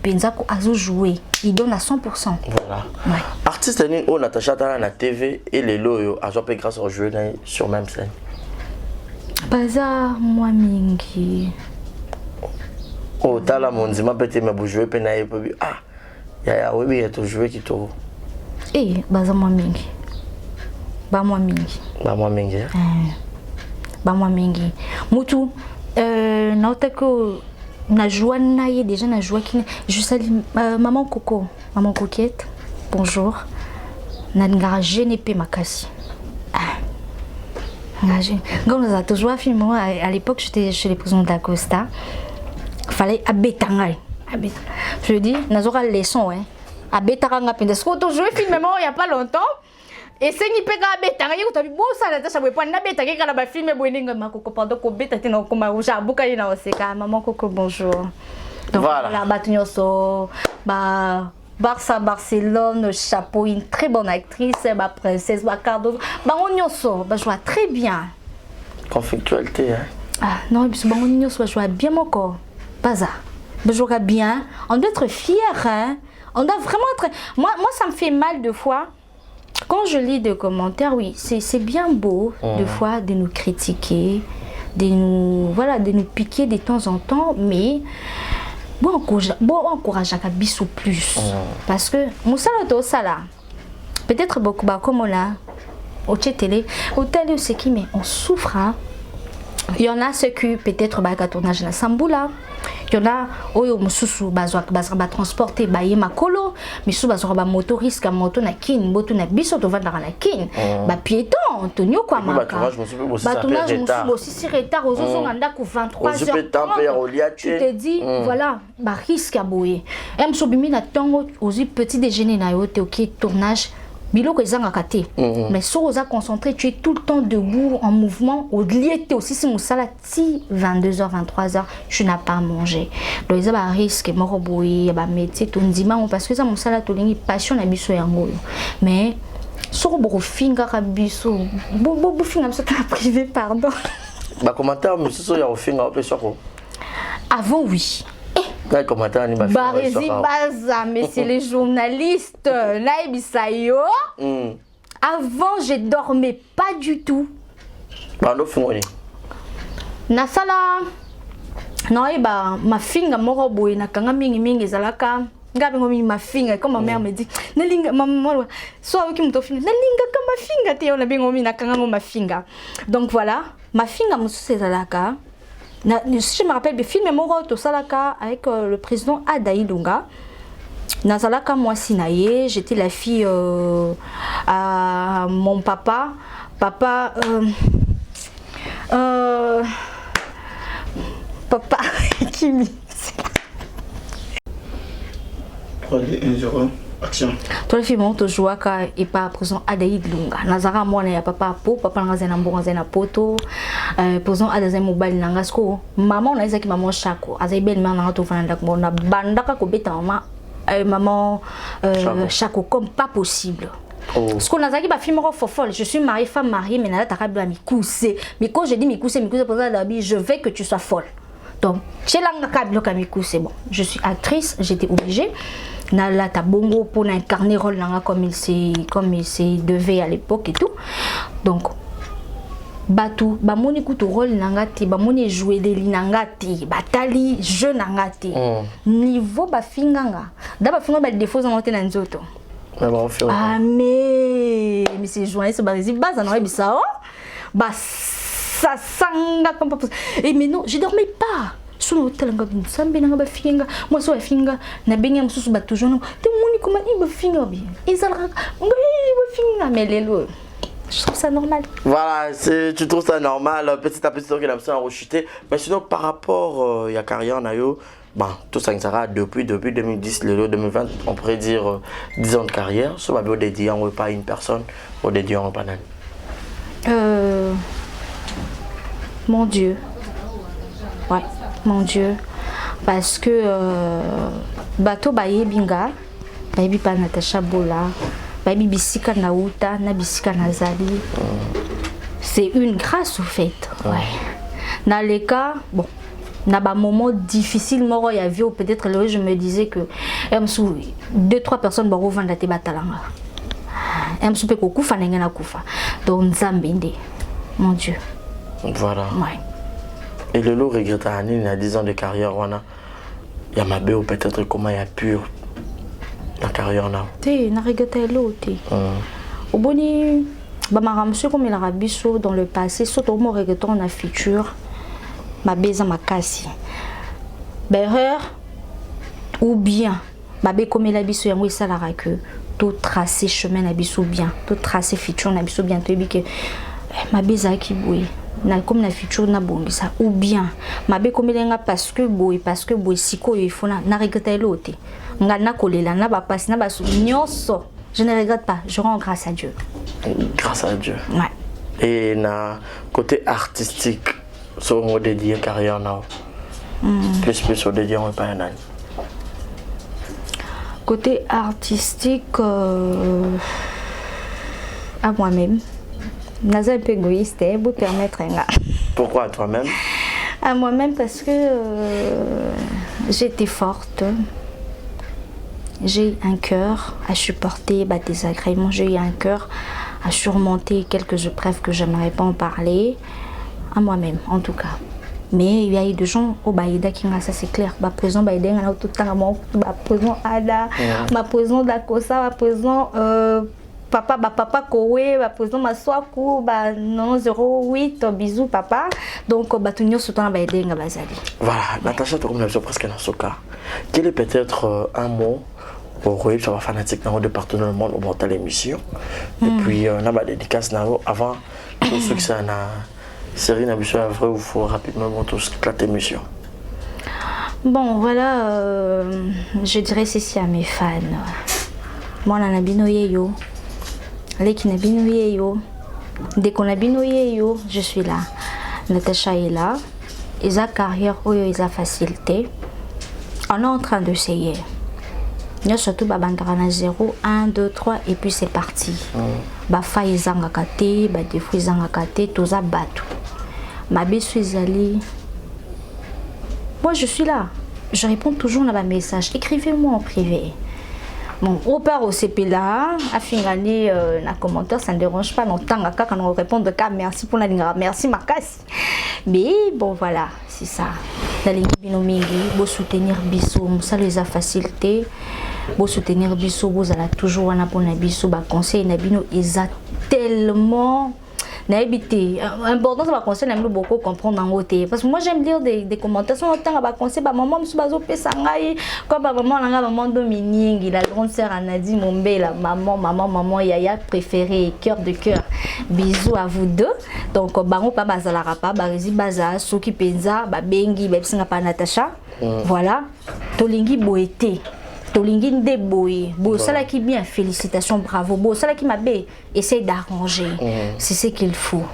penza ko azo jouer il donne à 100%. Voilà. Ouais. Artiste ni on Natacha dans la TV et les loyo azo pe grâce au jeu sur même scène. Baza moi mingi. Oh tala monzima peut-être me jouer pe na ya oui il to jouer qui to baza moi mingi. Ba moi mingi. Ba moi mingi. Mutu na otako na joie na ye déjà na joie qui je salue maman Coco, maman Coquette. Bonjour. Na ngara NP makasi. Quand on a toujours filmé à l'époque j'étais chez les prisons d'Acosta. Fallait abétangai. Je dis nazora leçon abetaranga pende sko to jouer film il y a pas longtemps et c'est ni peka abetanga yiko tabi bo sala ta sabwe pona betanga kala ba film boninga makoko pendant ko beta tina ko ma uja buka ina oseka maman Coco bonjour. Donc voilà batunyoso ba Barça Barcelone, chapeau, une très bonne actrice, ma princesse, ma Cardozo. Bah on y bah joue très bien. Conflictualité, hein? Ah non, parce que on y bah joue bien mon corps. Pas ça. Bah joue bien. On doit être fier, hein? On doit vraiment être. Moi ça me fait mal de fois. Quand je lis des commentaires, oui, c'est bien beau de fois de nous critiquer, de nous piquer de temps en temps, mais bon encourage à biso plus parce que musala sala peut-être beaucoup comme on a au télé c'est qui mais on souffre hein? Il y en a ceux qui peut-être ba tournage na Samboula, il y en a oyo mususu bazwa transporter ba yema kolo misu bazwa ba motoriste ka moto na kin boto na biso to vanda na kin ba piéton tonyo kwa maka ba tournage mususu aussi si retard aux autres anda ku 23h tu te dis voilà ba risque à boyer em sobimi na tongo aussi petit déjeuner na yo te OK tournage biloko ezanga kate mais so oza concentré tu es tout le temps debout en mouvement au lieu tu aussi si musala ti 22h 23h tu n'as pas mangé donc ça va risque moko boye ba métier to ndima parce que ça musala to lingi passion na biso yango mais so bo finga ka biso bo finga biso ta privé pardon ba commentaire mususu ya finga ope soko avant oui. Barési Baza, mais c'est les journalistes. Naïbisayo. Avant, je dormais pas du tout. Nasala. Non, ma finga morobo na kanga mingi zalaka. Ngabe ngomi ma finga comme ma mère me dit. Nalinga maman soit avec mon finga. Nalinga comme ma finga te on a bien ngomi na kanga ma finga. Donc voilà, ma finga musu zalaka. Si je me rappelle, le film Moroto Salaka avec le président Adaï Lunga. Nazalaka moi Sinaye, j'étais la fille à mon papa. Papa Kimi. 3D 1-0 action. Toi le film on joue et pas président Adaï Lunga. Nazara moi na papa po papa ngazena mbongo zena poto. Président Adaï mobile nangasko. Maman na ezaki maman Chako. Azai belle mère na to fanda ko na bandaka ko beta maman Chako comme pas possible. Parce qu'on a dit que film folle. Je suis mariée, femme mariée, mais là t'as mi couser. Mais quand je dis mi couser pour ça je veux que tu sois folle. Donc, chez c'est bon. Je suis actrice, j'étais obligée. Nala tabongo pour incarner rôle comme il se devait à l'époque et tout. Donc, batu bamoni kutu rôle nangati bamoni jouer des linangati batali je nangati niveau bafinganga d'aba finga ba défauts en monter na nzoto. Ah mais c'est journaliste basi base na bisao ba ça sanga comme pas et mais non je dormais pas sur l'hôtel ngambi na ba finga moi so finga na benga msusu ba toujours no te moni comment il ba finga bien ezalaka ngai ba finga mais lelo je trouve ça normal. Voilà, tu trouves ça normal, petit à petit, donc il a besoin de rechuter. Mais sinon, par rapport à la carrière, bon, tout ça sera depuis 2010, le 2020, on pourrait dire 10 ans de carrière. Ce qu'on va dédier en pas une personne, ou dédier en banane. Mon Dieu. Ouais, mon Dieu. Parce que bateau baye binga, baye pas Natacha Bola. Bisika Naouta, Nabisika Nazali. C'est une grâce au fait. Ouais. Dans les cas, bon, dans des moments difficiles, moi, il y avait peut-être là je me disais que 2-3 personnes vont vendre la tébatalanga. Je peux kufa n'engana kufa. Donc Zambende, mon Dieu. Voilà. Ouais. Et le lot regrette à Annie, il y a 10 ans de carrière, il y a ma belle peut-être comment il y a pu. La carrière là. Tu n'as regretté l'autre. Au boni, monsieur comme il a rabisso dans le passé, surtout moi regrettant la future, ma baise ma casse. Erreur ou bien, ma baise comme il a bisso yango ça la que tout tracé chemin na bisso bien, tout tracé futur na bisso bien tu que ma baise qui boue. na comme na futur na bongisa ou bien mabe komelenga parce que boy siko il faut na regretter l'autre nga na kolela na ba passe na ba nyonso je ne regrette pas, je rends grâce à Dieu. Grâce à Dieu. Ouais. Et na côté artistique so on dédié carrière na plus au dédié on pas un côté artistique à moi-même. Naza un peu égoïste, vous permettre un gars. Pourquoi à toi-même? À moi-même parce que j'étais forte. J'ai un cœur à supporter des désagréments. J'ai un cœur à surmonter quelques épreuves que j'aimerais pas en parler. À moi-même, en tout cas. Mais il y a eu des gens au Baïda qui ça c'est clair. Ma présence Baïda, on a tout le temps ma présence Ada, ma présence Dakosa, ma présence papa Kowe, ma présence ma Swaku, ba 08 bisous papa. Donc batunyo soutan Baïda ngabazali. Voilà, Natacha, tu comme presque dans ce cas. Quel est peut-être un mot pour Royal sur la fanatique dans de partout dans le monde au moment de l'émission. Et puis on a ma dédicace avant tout ce que ça a série n'a vrai ou faut rapidement monter toute l'émission. Bon voilà, je dirais ceci à mes fans. Moi on a binoye yo, les qui n'a binoye yo, dès qu'on a binoye yo, je suis là. Natacha est là, et sa carrière ils a facilité. On est en train d'essayer. Nous surtout babangara 0, 1, 2, 3 et puis c'est parti. Ba faille zanga kate, ba défaut zanga kate, tout ça batou. Ma suis allée. Moi je suis là. Je réponds toujours à ma message. Écrivez-moi en privé. Bon, au père au CP là, à finir la commentaire, ça ne dérange pas longtemps. Quand on répond de cas, merci pour la ligne, merci ma casse. Mais bon voilà, c'est ça. La ligne binomingi, vous soutenir Bissou, ça les a facilité. Vous soutenir Bissou, vous allez toujours en apprendre Bissou, bah conseil Nabino, ils a tellement n'habité. Important, ça va conseiller n'aime beaucoup comprendre en côté. Parce que moi j'aime lire des commentaires. Sur le temps, va conseiller, bah maman, monsieur bazo pesangai, comme bah maman Dominique, la grande sœur Anadi Mombe, la maman Yaya préférée, cœur de cœur. Bisous à vous deux. Donc baron pas bazalara pas, barezi baza, soki penza, ba bengi, ba singa pa Natacha. Voilà. Tolingi boete. Tolingi ndeboy. Bo sala qui bien, félicitations, bravo. Bo sala qui m'a bé, essaye d'arranger. C'est ce qu'il faut.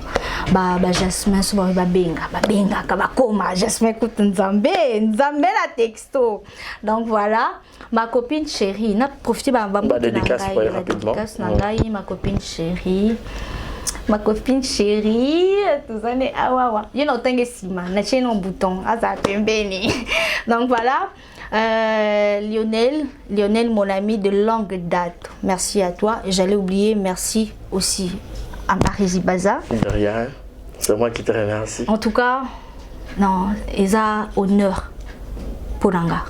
Ba Jasmin so ba benga ka ba koma Jasmin kout nzambe la texto. Donc voilà, ma copine chérie, n'a profité ba dédicace rapidement. Ma copine chérie. Ma copine chérie, tout ça n'est awawa. You know tangue sima, na chaîne en bouton, asa pembeni. Donc voilà. Lionel, mon ami de longue date, merci à toi. J'allais oublier, merci aussi à Marie Baza. De rien, c'est moi qui te remercie. En tout cas, non, ils ont honneur pour Nanga.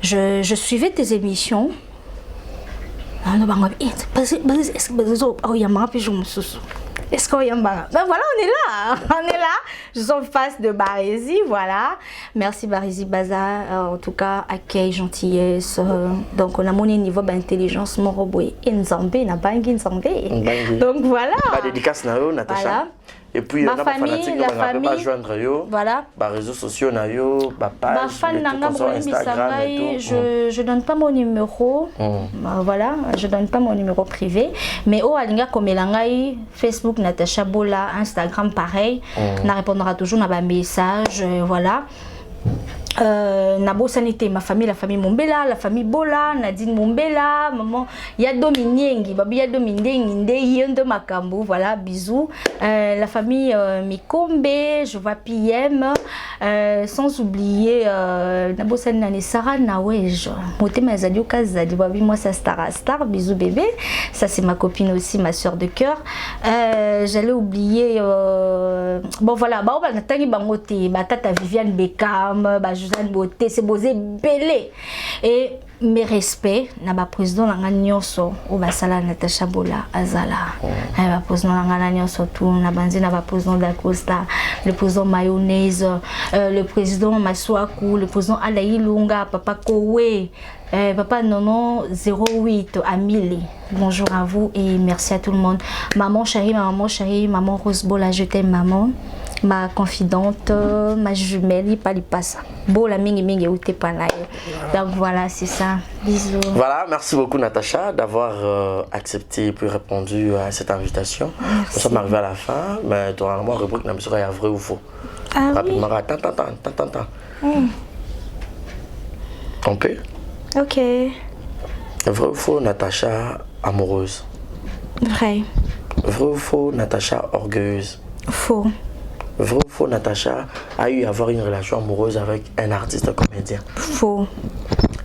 Je suivais tes émissions. Est-ce qu'on y a ben voilà, on est là. Je suis en face de Barési, voilà. Merci Barési Baza, en tout cas, accueil, gentillesse. Donc on a mon niveau d'intelligence, mon robot est Nzambé, na bangi Nzambé. Donc voilà. Ba dédicace na yo, Natacha. Voilà. Et puis ma famille, la famille, pas joindre yo. Voilà. Ba réseaux sociaux na yo, ba page, ma fan nanga Instagram et tout. Je donne pas mon numéro. Voilà, je donne pas mon numéro privé, mais au alinga comme elangai Facebook Natacha Bola, Instagram pareil, na répondra toujours na ba message, voilà. Nabo sanité, ma famille, la famille Mombela, la famille Bola, Nadine Mombela, maman, il y a Dominique, babi ya Dominique, Inde, Yendo Makambo, voilà, bisous. La famille Mikombe, je vois PM, sans oublier Nabo Sanani Sarah Nawej, Moté Mazadio Kazadi, babi moi ça star, bisous bébé, ça c'est ma copine aussi, ma soeur de cœur. J'allais oublier, bon voilà, bah on va n'attendre bangoté, bah tata Viviane Beckham, bah Josiane Beauté, c'est Bosé Belé. Et mes respects, na ba président na nyonso o basala Natacha Bola azala. Na ba président na nyonso tout na banzi na ba président d'Acosta, le président Mayonnaise, le président Maswaku, le président Alaï Lunga, Papa Kowe. Papa Nono 08 à 1000. Bonjour à vous et merci à tout le monde. Maman chérie, maman Rose Bola, je t'aime maman. Ma confidente, ma jumelle, pas ça. Bola mingi mingi ou t'es pas là. Donc voilà, c'est ça. Bisous. Voilà, merci beaucoup Natacha d'avoir accepté et puis répondu à cette invitation. Nous sommes arrivés à la fin, mais tu auras vraiment rubrique n'a pas vrai ou faux. Ah rapidement, oui. Attends. On peut? Ok. Vrai ou faux, Natacha amoureuse? Vrai. Vrai ou faux, Natacha orgueilleuse? Faux. Vrai ou faux, Natacha a eu à avoir une relation amoureuse avec un artiste comédien? Faux.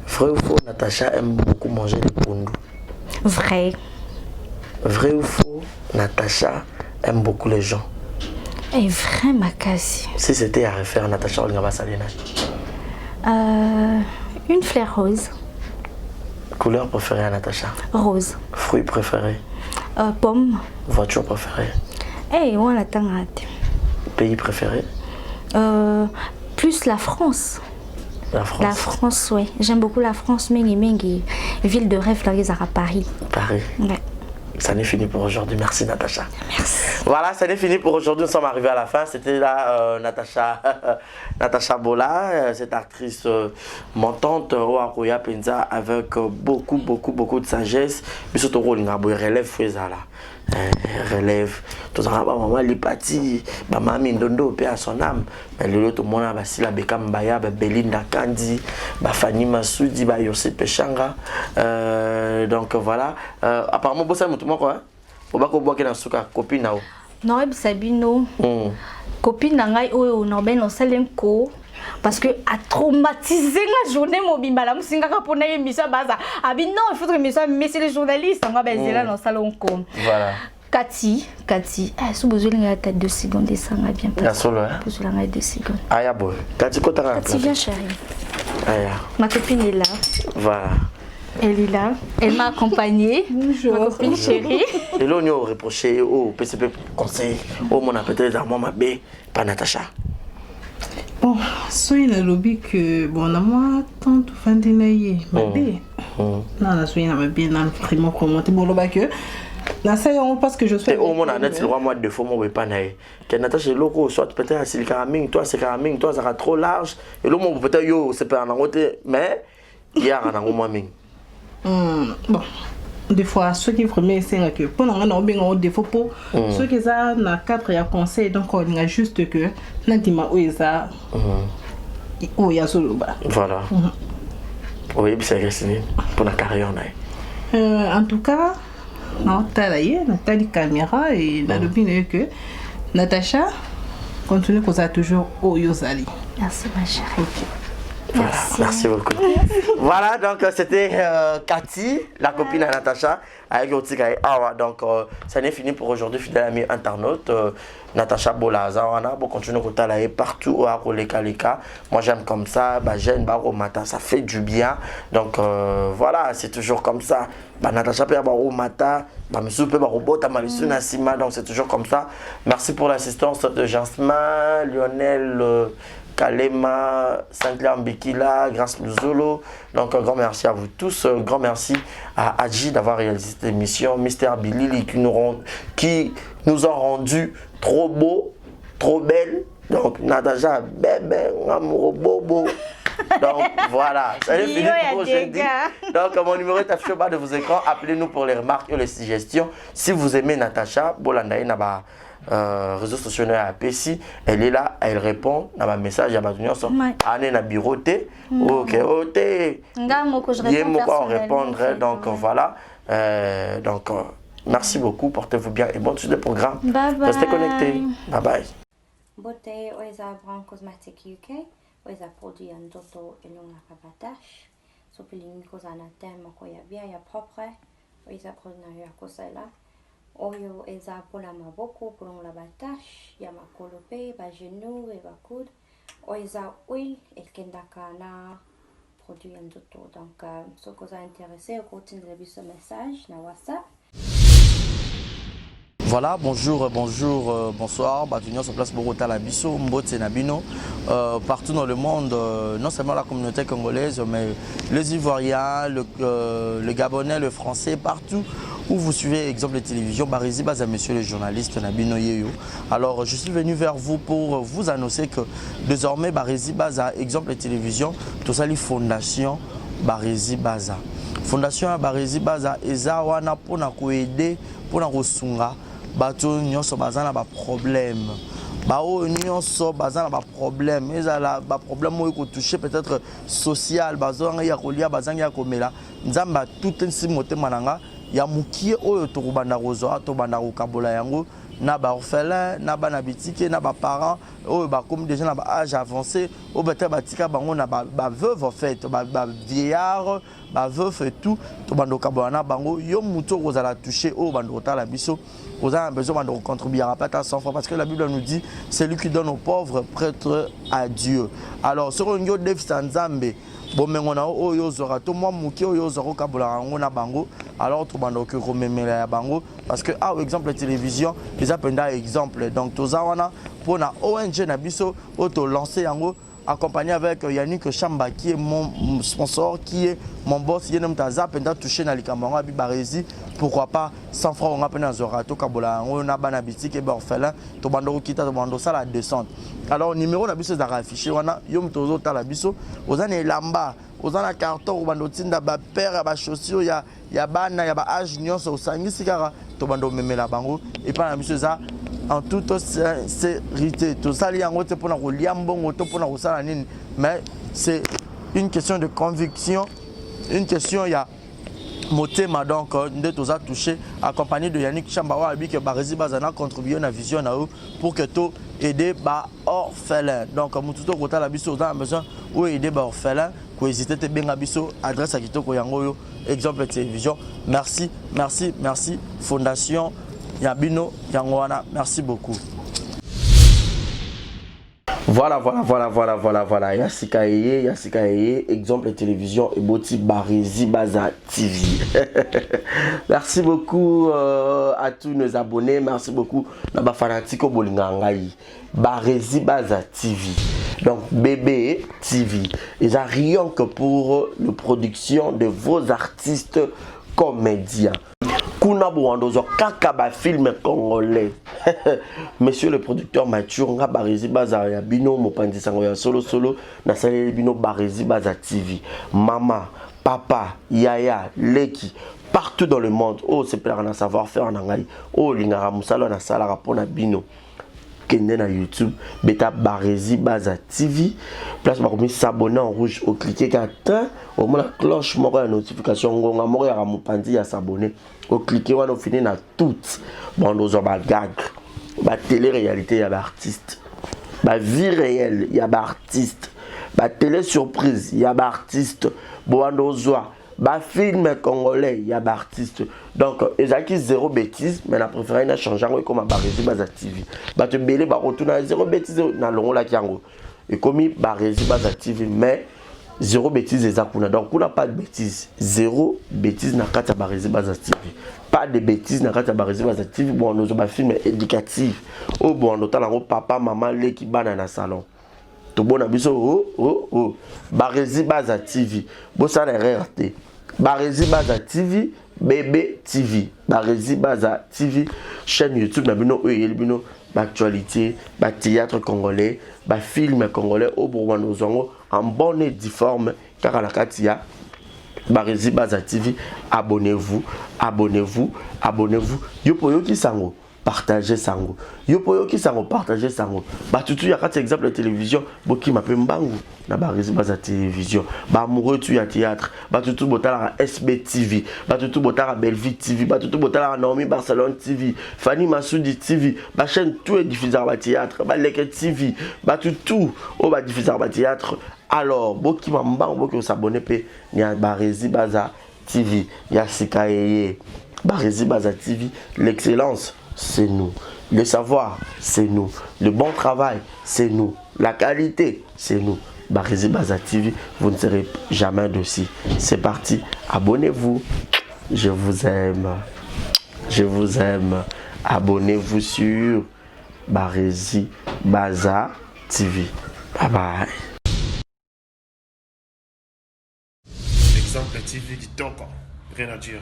Vrai ou faux, Natacha aime beaucoup manger des pondus? Vrai. Vrai ou faux, Natacha aime beaucoup les gens? Et vrai, Makasi. Si c'était à refaire, Natacha Olingaba Salina? Une fleur rose. Couleur préférée à Natacha? Rose. Fruit préféré? Pomme. Voiture préférée? On attend. Pays préféré? Plus la France. La France? La France, oui. J'aime beaucoup la France. Mingi. Ville de rêve, là, ils à Paris. Paris. Ouais. Ça n'est fini pour aujourd'hui. Merci Natacha. Merci. Voilà, ça n'est fini pour aujourd'hui. Nous sommes arrivés à la fin. C'était là Natacha Bola, cette actrice montante au Akoya Penza avec beaucoup de sagesse. Mais surtout, il relève là. Relève. Tout ça, maman Lipati, maman Mindondo, paix à son âme. Mais le tout le monde a Basila Bekambaya, Belinda Kandi, Fanny Massoudi, Yossi Pechanga. Donc voilà. Apparemment, vous savez, quoi? Vous savez que vous avez copine. Non, Sabino. Copine nangai oyo norben no salenko parce que a traumatisé la journée mobimba la musinga kapona émission baza. Abi non, il faudrait que monsieur les journalistes on va bezela no salonko. Voilà. Cathy, sous besoin de 2 secondes ça va bien passer. La solo hein. Besoin de 2 secondes. Aya boy. Cathy kota ra. Cathy viens chérie. Aya. Ma copine est là. Voilà. Elle est là. Elle m'a accompagnée. Bonjour. Ma copine chérie. Et là, on a reproché au PCP conseil, au mon appétit d'armement ma baie, pas Natacha. Bon, soyez dans le lobby que, bon, on a moi, tant de fin de l'année, ma baie. Non, soyez dans ma baie, non, vraiment commenté. Bon, le que. Parce que je suis. Au moins, c'est le mois de fois, moi, pas naïf. Que Natacha est loco, soit peut-être c'est le caraming, toi, c'est caraming, toi, ça sera trop large. Et l'autre, peut-être, yo, c'est pas un côté, mais il y a un moment. Bon, des fois, ceux qui vraiment c'est que pendant un an, bien, on défaut pour ceux qui ont na 4 et conseil, donc on a juste que n'importe où ils a où il y a solo bas. Voilà. Oui, c'est Christine pour la carrière. En tout cas, non, t'as la caméra et la lobby que Natacha continue qu'on a toujours au Yosali. Merci ma chérie. Voilà, merci beaucoup. Voilà, donc c'était Cathy, la copine à Natacha, avec Otika et Awa. Donc ça n'est fini pour aujourd'hui, fidèle ami internaute. Natacha Bolaza, on a beau continuer à aller partout à Koleka. Moi j'aime comme ça, j'aime au matin, ça fait du bien. Donc voilà, c'est toujours comme ça. Natacha peut avoir au matin, monsieur peut avoir au bot, donc c'est toujours comme ça. Merci pour l'assistance de Jansma, Lionel. Kalema, Saint-Clair Mbekila, Grâce Luzolo. Donc un grand merci à vous tous. Un grand merci à Adji d'avoir réalisé cette émission. Mister Billy qui nous ont rendu trop beau, trop belle. Donc Natacha, bébé, amoureux, bobo. Donc voilà, ça est fini pour aujourd'hui. Donc mon numéro est affiché au bas de vos écrans. Appelez-nous pour les remarques et les suggestions. Si vous aimez Natacha, Bolandaï Naba. Réseaux sociaux à PSI, elle est là, elle répond à ma message à ma réunion sur Anne na bureau T. OK, OK. On répondrait donc voilà. Donc merci beaucoup, portez-vous bien et bonne suite de programme. Restez connectés. Bye bye. Beauté Oisa Brown Cosmetics UK, Oisa produit en toto et l'on a rabatache. Sopeling kozana thème ko ya bien ya propre. Oisa produit ya kosela. Oyo eza pola maboko pour la batache, ya makolope, ba genou et ba coude. Oisa huile et kendaka na produit en toto. Donc, ce que vous a intéressé, continuez de ce message na WhatsApp. Voilà, bonjour, bonsoir. Batunion sur place Bogota Labiso, Mbote Nabino. Partout dans le monde, non seulement la communauté congolaise, mais les Ivoiriens, le Gabonais, le Français, partout où vous suivez exemple de télévision, Barizi Baza, monsieur le journaliste Nabino Yeyo. Alors, je suis venu vers vous pour vous annoncer que désormais, Barizi Baza, exemple de télévision, tout ça, les fondations Barizi Baza. Fondation Barizi Baza, Eza wana pona ko aider, pona ko sunga. Bato nyonso bazana ba problème bao nyonso bazana ba problème ezala ba problème mo ko toucher peut-être social bazanga ya kolia bazanga ya komela nzamba tout nsi motema nanga ya mukie oyo to kubanda kozo to banda ko kabola yango na ba orphelin na ba na bitike na ba parents oyo ba comme déjà na ba âge avancé o beta batika bango na ba veuve en fait ba vieillard ba veuve et tout to banda kabola na bango yo muto kozala toucher o banda kotala biso. Vous avez besoin de contribuer à pas 100 fois parce que la Bible nous dit c'est lui qui donne aux pauvres prêtre à Dieu. Alors sur un yo dev sanzambe bon mengona o yo zora to moi muki o yo zora kabula ngona bango alors to bando que rememela ya bango parce que ah exemple télévision les appenda exemple donc tozawana pour na ONG na biso auto lancer yango accompagné avec Yannick Chamba qui est mon sponsor, qui est mon boss, Yenem Taza, pendant touché dans les Cameroun, Barizi, pourquoi pas 100 francs on a peine dans Zorato, Kabola, on a Banabiti, qui est orphelin, Tobando Kita, Tobando, ça la descente. Alors, numéro d'abus c'est affiché, on a Yom Tozo Talabiso, aux années Lamba, aux années carton, Tobando Tinda, Père, Chaussure, il y a Bana, il y a Age, Nyon, au Sangi, Sigara, Tobando Memela Bango, et pas la monsieur ça. En toute sincérité, tout ça, mais c'est une question de conviction, une question, il y a Motema donc, nous tous a touché, accompagné de Yannick Chambawa, que Barizi Bazana contribué à la vision pour que tout aider les orphelins. Donc, nous tous côté la biso, on a besoin d'aider les orphelins, pour hésiter à bien biso, adresse à Kitoko Yangoyo, exemple de télévision. Merci, merci, merci, Fondation Yabino Yangoana, merci beaucoup. Voilà. Yassika Eye, exemple de télévision et Boti Barizi Baza TV. Merci beaucoup à tous nos abonnés. Merci beaucoup à Fanatiko Bolingangaï. Barizi Baza TV. Donc BB TV. Et ça rien que pour la production de vos artistes comédiens. Kuna Bouandozo Kakaba film congolais. Monsieur le producteur Mathieu nga Barizi Baza ya bino mopandi sango ya solo na salé bino Barizi Baza TV. Mama, papa, yaya, leki partout dans le monde. Oh c'est plein de savoir-faire en angai. Oh lingara musalo na sala rapona bino. Kende na YouTube, beta Barizi Baza TV. Place par comme s'abonner en rouge au cliquer qu'atteint au moins la cloche moko la notification ngonga moko ya mopandi ya s'abonner. Au cliquer on finit na toutes. Bon nous on va gag. Ba télé-réalité, il y a l'artiste. Ba vie réelle, il y a l'artiste. Ba télé-surprise, il y a l'artiste. Boandozoa. Ba film congolais, il y a l'artiste. Donc, ils ont zéro bêtise, mais la préférence a changé comme à Barizi Baza TV. Ba te belé, ba retourne à zéro bêtise dans le rôle là qui yango. Et comme Barizi Baza TV, mais zéro bêtise exactement. Donc, on n'a pas de bêtise. Zéro bêtise n'a qu'à Barizi Baza TV. Pas de bêtises dans la Barizi Baza TV. Bon, nous avons un film éducatif. Oh, bon, nous avons papa, maman, les qui banent dans le salon. Tout bon, oh. Barizi Baza TV. Bon, ça n'est RT. Barizi Baza TV, bébé TV. Barizi Baza TV. Chaîne YouTube, nous avons l'actualité, le théâtre congolais, le film congolais. Oh, bon, nous avons en bonne et difforme. Car à la Katia. Barizi Baza TV, abonnez-vous. Yopoyo qui sango, partagez sango. Yopoyo qui sango, partagez sango. Bah tout y a quatre exemples de télévision, boki m'appelle Mbangu na Barizi Baza télévision. Bah amoureux tu y a théâtre, bah tout botala SB TV, bah tout botala Belleville TV, bah tout botala Naomi Barcelone TV, Fanny Massoudi TV, bah chaîne tout est diffusé à théâtre, bah Leke TV, bah tout oh bah diffusé à théâtre. Alors, boki mambang boki s'abonner pe ni a Barizi Baza TV, Yassika Eye. Barizi Baza TV, l'excellence, c'est nous. Le savoir, c'est nous. Le bon travail, c'est nous. La qualité, c'est nous. Barizi Baza TV, vous ne serez jamais dessus. C'est parti, abonnez-vous. Je vous aime. abonnez-vous sur Barési Baza TV. Bye bye. Exemple TV du Toka, rien à dire.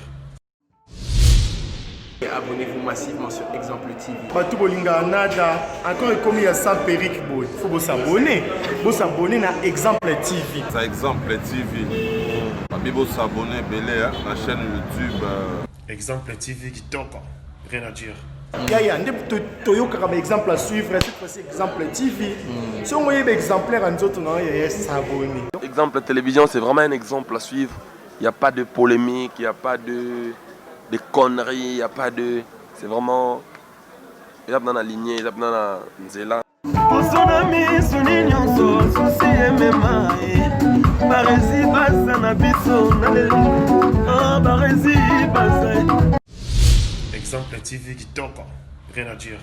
Et abonnez-vous massivement sur Exemple TV. Batou bolinga nada, encore comme il y a 100 périques, il faut vous s'abonner. Vous s'abonner à Exemple TV. C'est Exemple TV. Vous s'abonner belé à la chaîne YouTube. Exemple TV du Toka, rien à dire. Il y a un exemple à suivre, cette fois-ci Exemple TV. Si on voit un exemplaire, on doit s'abonner. Exemple télévision, c'est vraiment un exemple à suivre. Il n'y a pas de polémique, il n'y a pas de conneries, il n'y a pas de... C'est vraiment... Il y a dans la lignée, il y a dans la nzela. Exemple TV du Toka, rien à dire.